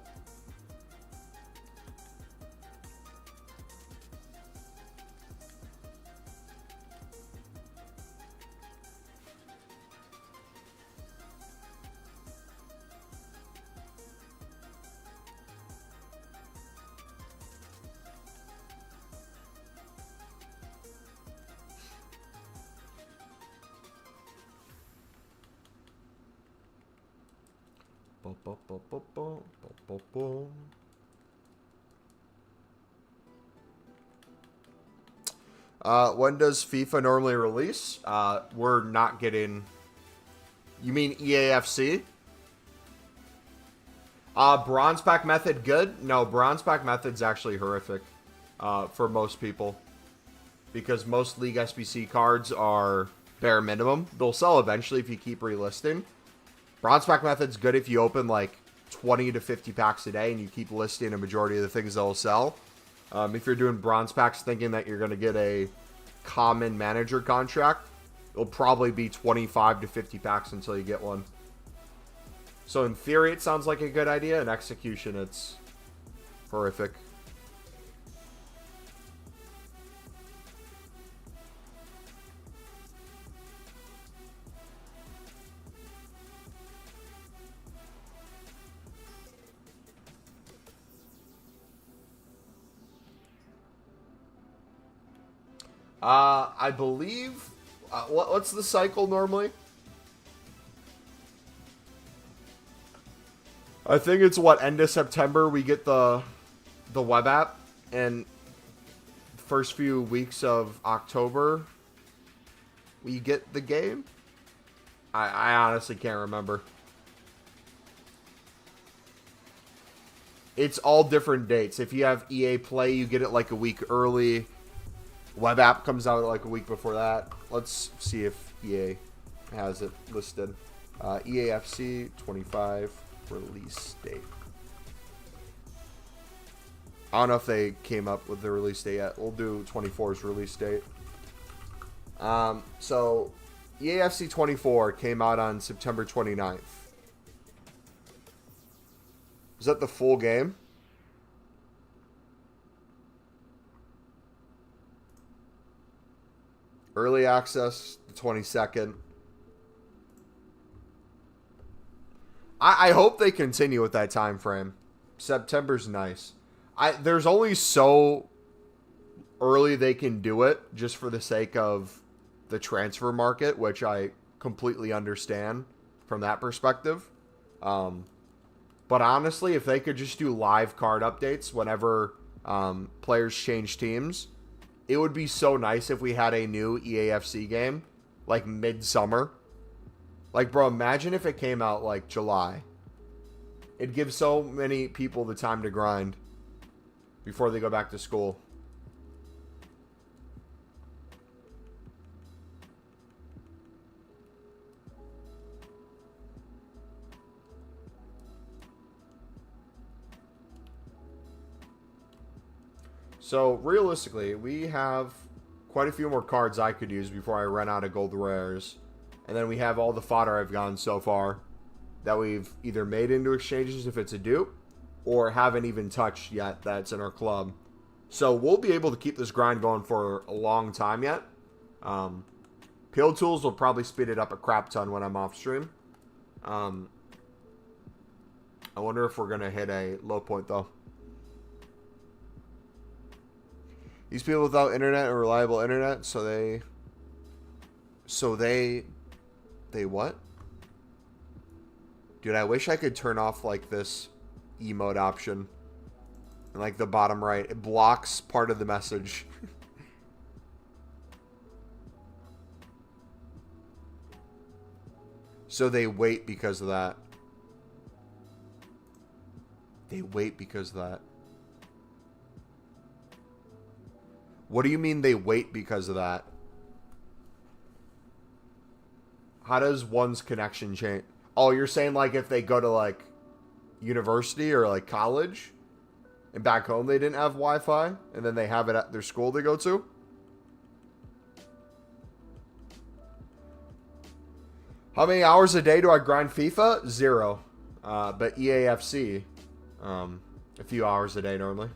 When does FIFA normally release? We're not getting... You mean EAFC? Bronze pack method good? No, bronze pack method's actually horrific for most people. Because most League SBC cards are bare minimum. They'll sell eventually if you keep relisting. Bronze pack method's good if you open like 20 to 50 packs a day and you keep listing a majority of the things they'll sell. If you're doing bronze packs thinking that you're going to get a common manager contract, it'll probably be 25 to 50 packs until you get one. So in theory, it sounds like a good idea. In execution, it's horrific. I believe... what's the cycle normally? I think it's what, end of September we get the web app, and first few weeks of October we get the game. I honestly can't remember. It's all different dates. If you have EA Play, you get it like a week early. Web app comes out like a week before that. Let's see if EA has it listed. EAFC 25 release date. I don't know if they came up with the release date yet. We'll do 24's release date. So EAFC 24 came out on September 29th. Is that the full game? Early access, the 22nd. I hope they continue with that time frame. September's nice. There's only so early they can do it just for the sake of the transfer market, which I completely understand from that perspective. But honestly, if they could just do live card updates whenever players change teams, it would be so nice if we had a new EAFC game, like midsummer. Like, bro, imagine if it came out like July. It'd give so many people the time to grind before they go back to school. So, realistically, we have quite a few more cards I could use before I run out of gold rares. And then we have all the fodder I've gotten so far that we've either made into exchanges if it's a dupe, or haven't even touched yet that's in our club. So, we'll be able to keep this grind going for a long time yet. Peel tools will probably speed it up a crap ton when I'm off stream. I wonder if we're going to hit a low point, though. These people without internet or reliable internet, so they what? Dude, I wish I could turn off like this emote option. And like the bottom right, it blocks part of the message. So they wait because of that. They wait because of that. What do you mean they wait because of that? How does one's connection change? Oh, you're saying like if they go to like university or like college and back home they didn't have Wi-Fi and then they have it at their school they go to? How many hours a day do I grind FIFA? 0. But EAFC, a few hours a day normally.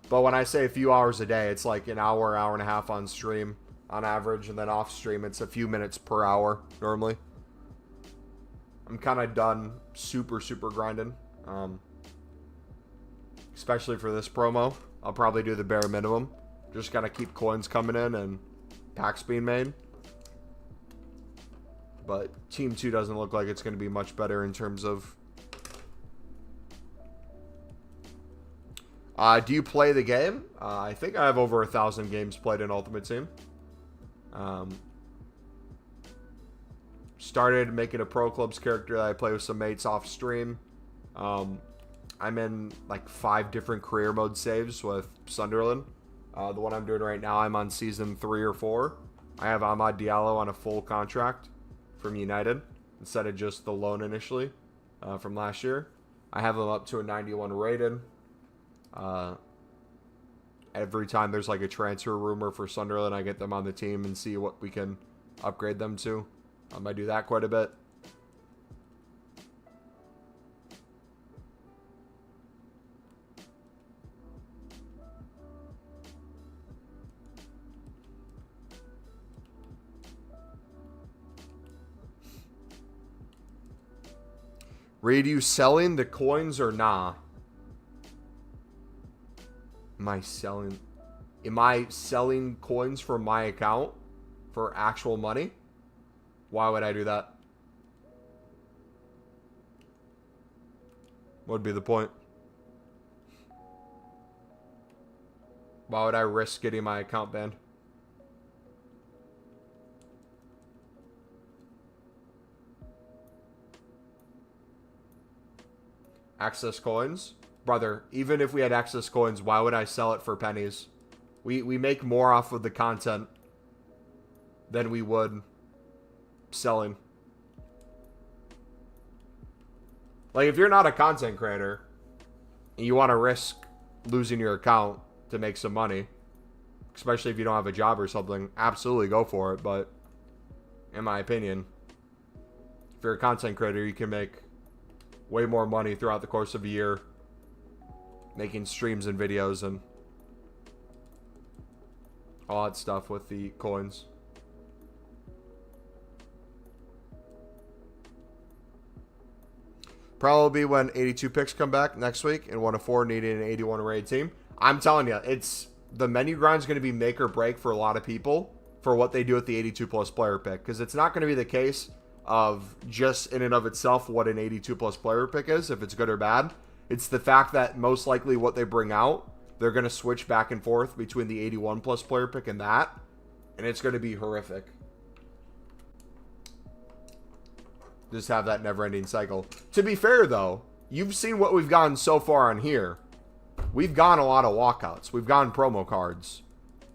But when I say a few hours a day, it's like an hour, hour and a half on stream on average. And then off stream, it's a few minutes per hour normally. I'm kind of done super grinding. Especially for this promo. I'll probably do the bare minimum. Just got to keep coins coming in and packs being made. But Team 2 doesn't look like it's going to be much better in terms of... do you play the game? I think I have over 1,000 games played in Ultimate Team. Started making a Pro Clubs character that I play with some mates off stream. I'm in like 5 different career mode saves with Sunderland. The one I'm doing right now, I'm on season 3 or 4. I have Amad Diallo on a full contract from United instead of just the loan initially from last year. I have them up to a 91 rated. Every time there's like a transfer rumor for Sunderland, I get them on the team and see what we can upgrade them to. I do that quite a bit. Reed, you selling the coins or nah? Am I selling coins from my account for actual money? Why would I do that? What would be the point? Why would I risk getting my account banned? Access coins? Brother, even if we had access coins, why would I sell it for pennies? We make more off of the content than we would selling. Like, if you're not a content creator and you want to risk losing your account to make some money, especially if you don't have a job or something, absolutely go for it. But in my opinion, if you're a content creator, you can make way more money throughout the course of a year making streams and videos and all that stuff with the coins. Probably when 82 picks come back next week and 1 of 4 needing an 81 rated team. I'm telling you, it's the menu grind is going to be make or break for a lot of people for what they do with the 82 plus player pick, because it's not going to be the case of just in and of itself what an 82 plus player pick is, if it's good or bad. It's the fact that most likely what they bring out, they're going to switch back and forth between the 81 plus player pick and that, and it's going to be horrific. Just have that never-ending cycle. To be fair, though, you've seen what we've gotten so far on here. We've gotten a lot of walkouts. We've gotten promo cards.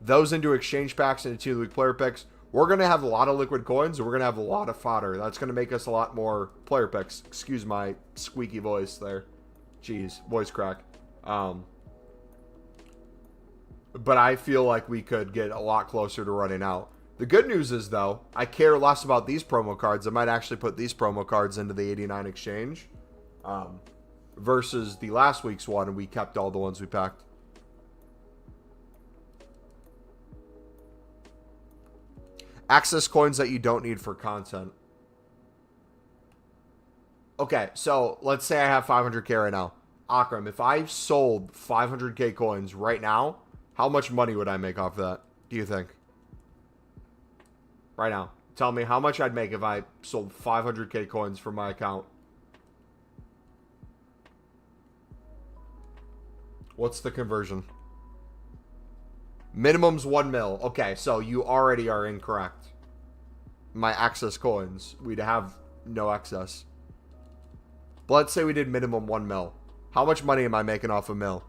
Those into exchange packs and into week player picks. We're going to have a lot of liquid coins, and we're going to have a lot of fodder. That's going to make us a lot more player picks. Excuse my squeaky voice there. Jeez, voice crack. But I feel like we could get a lot closer to running out. The good news is, though, I care less about these promo cards. I might actually put these promo cards into the 89 exchange. Versus the last week's one, and we kept all the ones we packed. Access coins that you don't need for content. Okay, so let's say I have 500k right now. Akram, if I sold 500k coins right now, how much money would I make off of that, do you think? Right now. Tell me how much I'd make if I sold 500k coins from my account. What's the conversion? Minimum's 1 mil. Okay, so you already are incorrect. My access coins, we'd have no excess. But let's say we did minimum 1 mil. How much money am I making off a mil?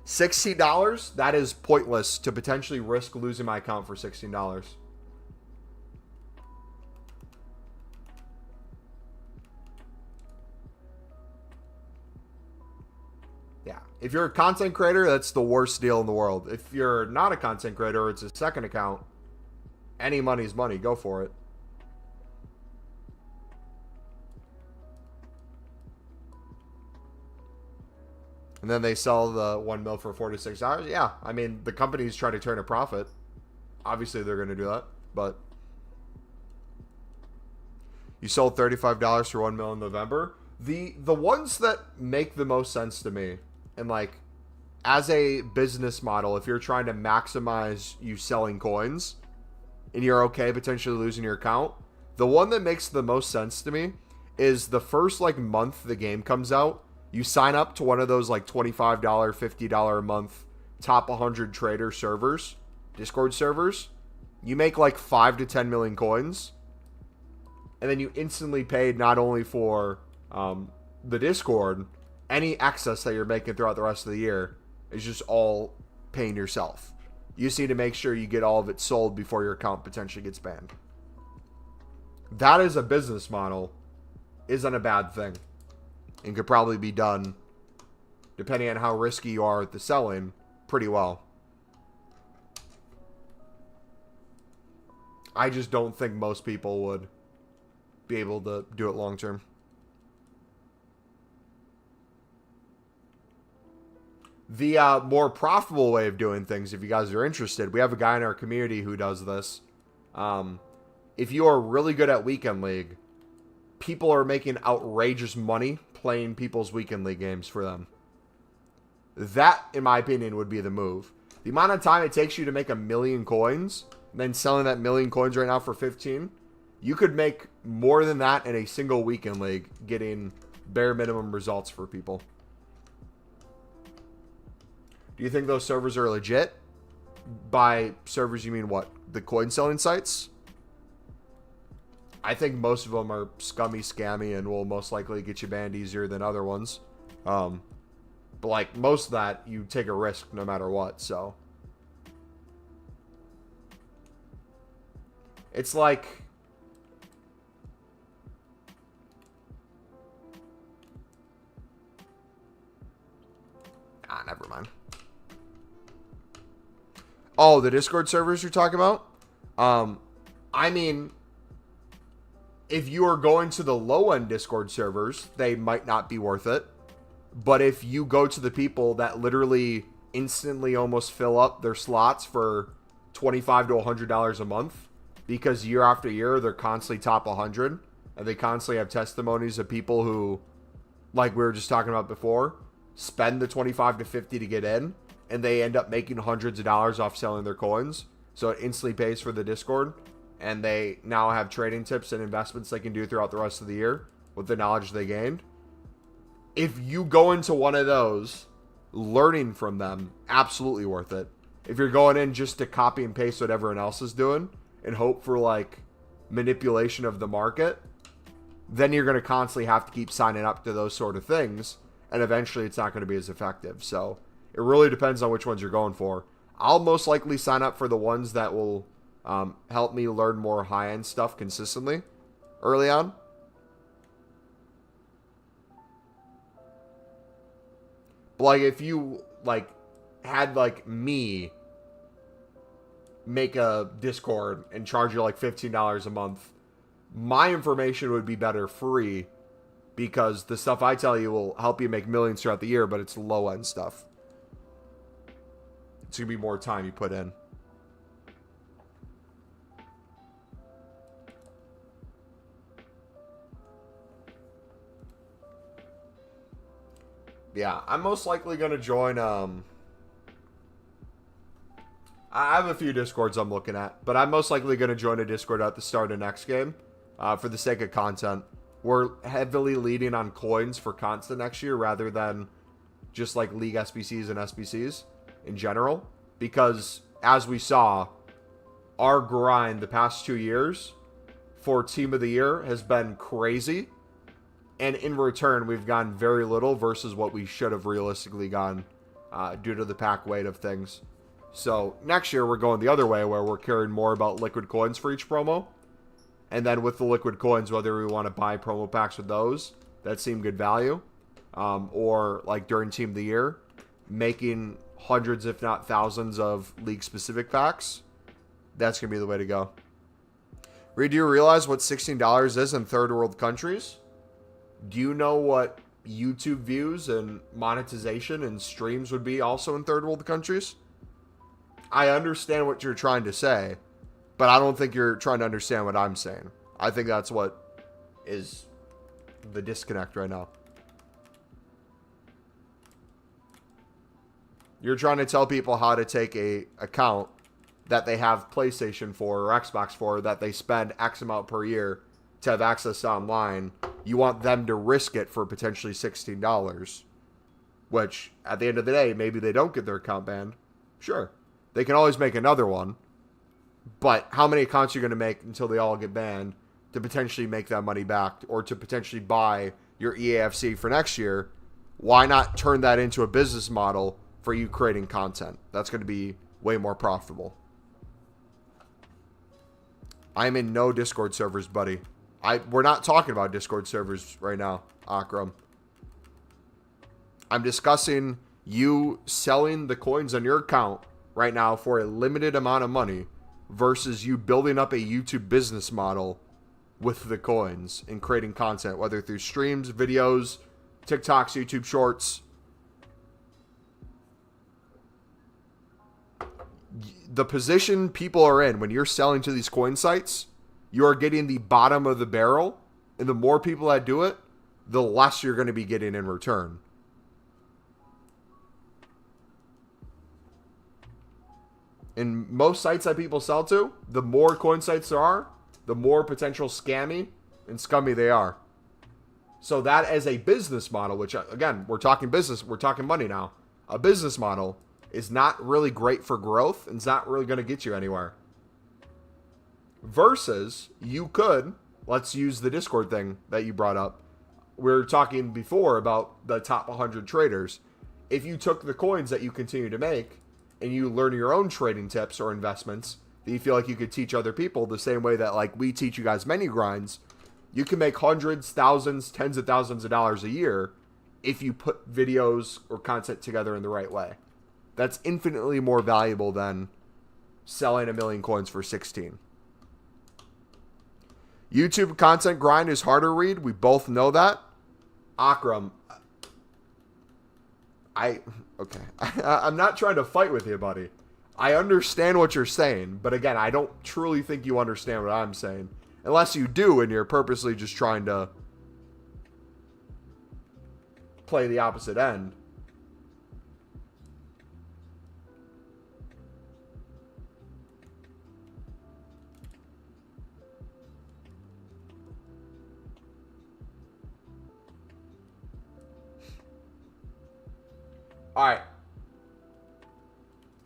$16? That is pointless to potentially risk losing my account for $16. Yeah. If you're a content creator, that's the worst deal in the world. If you're not a content creator, or it's a second account, any money's money. Go for it. And then they sell the 1 mil for $46. Yeah, I mean, the company's trying to turn a profit. Obviously, they're going to do that. But you sold $35 for 1 mil in November. The ones that make the most sense to me, and like as a business model, if you're trying to maximize you selling coins and you're okay potentially losing your account, the one that makes the most sense to me is the first like month the game comes out, you sign up to one of those like $25, $50 a month top 100 trader servers, Discord servers. You make like 5 to 10 million coins, and then you instantly paid not only for the Discord, any excess that you're making throughout the rest of the year is just all paying yourself. You just need to make sure you get all of it sold before your account potentially gets banned. That is a business model, isn't a bad thing, and could probably be done, depending on how risky you are at the selling, pretty well. I just don't think most people would be able to do it long term. The more profitable way of doing things, if you guys are interested, we have a guy in our community who does this. If you are really good at Weekend League, people are making outrageous money playing people's Weekend League games for them. That, in my opinion, would be the move. The amount of time it takes you to make 1 million coins, and then selling that 1 million coins right now for 15, you could make more than that in a single Weekend League, getting bare minimum results for people. Do you think those servers are legit? By servers, you mean what? The coin selling sites? I think most of them are scummy, scammy, and will most likely get you banned easier than other ones. But like most of that, you take a risk no matter what, so. It's like... never mind. Oh, the Discord servers you're talking about? I mean, if you are going to the low-end Discord servers, they might not be worth it. But if you go to the people that literally instantly almost fill up their slots for $25 to $100 a month, because year after year, they're constantly top 100, and they constantly have testimonies of people who, like we were just talking about before, spend the 25 to 50 to get in, and they end up making hundreds of dollars off selling their coins. So it instantly pays for the Discord, and they now have trading tips and investments they can do throughout the rest of the year with the knowledge they gained. If you go into one of those, learning from them, absolutely worth it. If you're going in just to copy and paste what everyone else is doing and hope for like manipulation of the market, then you're going to constantly have to keep signing up to those sort of things, and eventually it's not going to be as effective. So it really depends on which ones you're going for. I'll most likely sign up for the ones that will help me learn more high-end stuff consistently early on. But like if you like had like me make a Discord and charge you like $15 a month, my information would be better free, because the stuff I tell you will help you make millions throughout the year, but it's low-end stuff. It's going to be more time you put in. Yeah, I'm most likely going to join... I have a few Discords I'm looking at, but I'm most likely going to join a Discord at the start of next game for the sake of content. We're heavily leading on coins for content next year rather than just like League SBCs and SBCs in general, because as we saw, our grind the past 2 years for Team of the Year has been crazy, and in return we've gotten very little versus what we should have realistically gotten due to the pack weight of things. So next year we're going the other way, where we're caring more about liquid coins for each promo, and then with the liquid coins, whether we want to buy promo packs with those that seem good value, or like during Team of the Year, making hundreds if not thousands of league specific packs. That's gonna be the way to go. Reed, do you realize what $16 is in third world countries? Do you know what YouTube views and monetization and streams would be also in third world countries? I understand what you're trying to say, but I don't think you're trying to understand what I'm saying. I think that's what is the disconnect right now. You're trying to tell people how to take a account that they have PlayStation for or Xbox for that they spend X amount per year to have access to online. You want them to risk it for potentially $16, which at the end of the day, maybe they don't get their account banned. Sure, they can always make another one, but how many accounts are you going to make until they all get banned to potentially make that money back or to potentially buy your EAFC for next year? Why not turn that into a business model for you creating content? That's going to be way more profitable. I'm in no Discord servers, buddy. We're not talking about Discord servers right now, Akram. I'm discussing you selling the coins on your account right now for a limited amount of money versus you building up a YouTube business model with the coins and creating content, whether through streams, videos, TikToks, YouTube shorts. The position people are in when you're selling to these coin sites, you are getting the bottom of the barrel, and the more people that do it, the less you're going to be getting in return. In most sites that people sell to, the more coin sites there are, the more potential scammy and scummy they are. So that as a business model, which again, we're talking business, we're talking money now. A business model is not really great for growth and it's not really going to get you anywhere. Versus you could, let's use the Discord thing that you brought up. We were talking before about the top 100 traders. If you took the coins that you continue to make and you learn your own trading tips or investments that you feel like you could teach other people the same way that like we teach you guys menu grinds, you can make hundreds, thousands, tens of thousands of dollars a year if you put videos or content together in the right way. That's infinitely more valuable than selling 1 million coins for 16. YouTube content grind is harder read. We both know that. Akram, I'm not trying to fight with you, buddy. I understand what you're saying, but again, I don't truly think you understand what I'm saying. Unless you do and you're purposely just trying to play the opposite end. All right.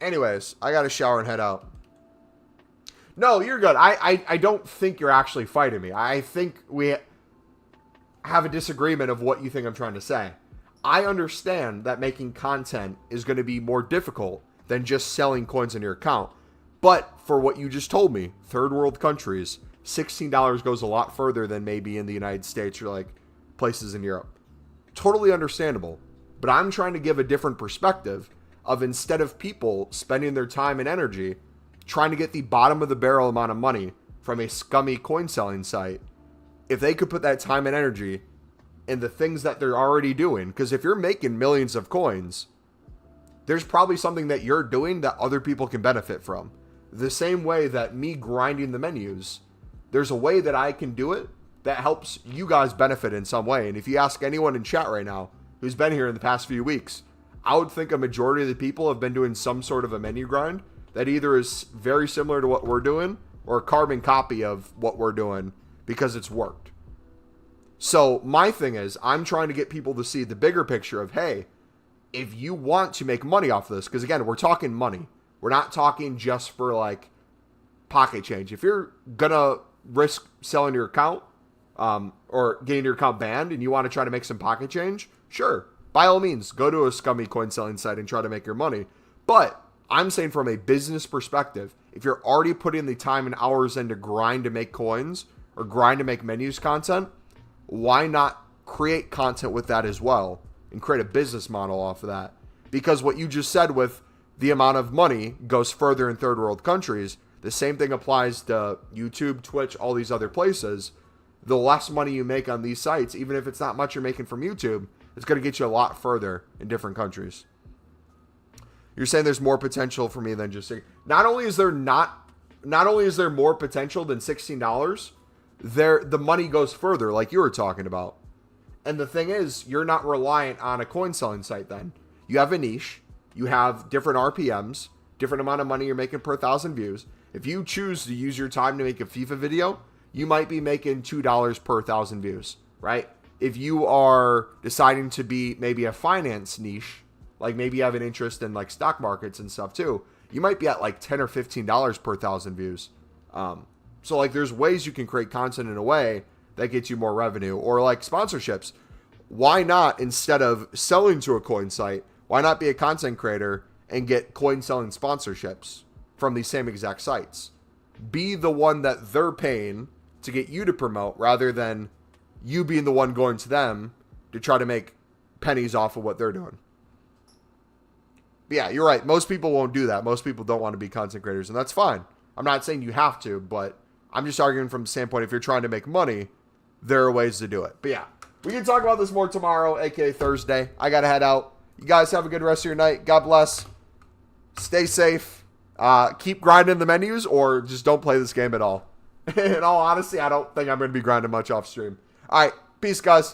Anyways, I got to shower and head out. No, you're good. I don't think you're actually fighting me. I think we have a disagreement of what you think I'm trying to say. I understand that making content is going to be more difficult than just selling coins in your account. But for what you just told me, third world countries, $16 goes a lot further than maybe in the United States or like places in Europe. Totally understandable. But I'm trying to give a different perspective of instead of people spending their time and energy trying to get the bottom of the barrel amount of money from a scummy coin selling site, if they could put that time and energy in the things that they're already doing, because if you're making millions of coins, there's probably something that you're doing that other people can benefit from. The same way that me grinding the menus, there's a way that I can do it that helps you guys benefit in some way. And if you ask anyone in chat right now who's been here in the past few weeks, I would think a majority of the people have been doing some sort of a menu grind that either is very similar to what we're doing or a carbon copy of what we're doing because it's worked. So my thing is, I'm trying to get people to see the bigger picture of, hey, if you want to make money off this, because again, we're talking money. We're not talking just for like pocket change. If you're going to risk selling your account or getting your account banned and you want to try to make some pocket change, sure. By all means, go to a scummy coin selling site and try to make your money. But I'm saying from a business perspective, if you're already putting the time and hours in to grind to make coins or grind to make menus content, why not create content with that as well and create a business model off of that? Because what you just said with the amount of money goes further in third world countries, the same thing applies to YouTube, Twitch, all these other places. The less money you make on these sites, even if it's not much you're making from YouTube, it's going to get you a lot further in different countries. You're saying there's more potential for me than just... Not only is there more potential than $16, the money goes further, like you were talking about. And the thing is, you're not reliant on a coin selling site then. You have a niche. You have different RPMs, different amount of money you're making per 1,000 views. If you choose to use your time to make a FIFA video, you might be making $2 per 1,000 views, right? If you are deciding to be maybe a finance niche, like maybe you have an interest in like stock markets and stuff too, you might be at like $10 or $15 per 1,000 views. So like there's ways you can create content in a way that gets you more revenue, or like sponsorships. Why not, instead of selling to a coin site, why not be a content creator and get coin selling sponsorships from these same exact sites? Be the one that they're paying to get you to promote, rather than you being the one going to them to try to make pennies off of what they're doing. But yeah, you're right. Most people won't do that. Most people don't want to be content creators, and that's fine. I'm not saying you have to, but I'm just arguing from the standpoint, if you're trying to make money, there are ways to do it. But yeah, we can talk about this more tomorrow, aka Thursday. I got to head out. You guys have a good rest of your night. God bless. Stay safe. Keep grinding the menus, or just don't play this game at all. In all honesty, I don't think I'm going to be grinding much off stream. All right. Peace, guys.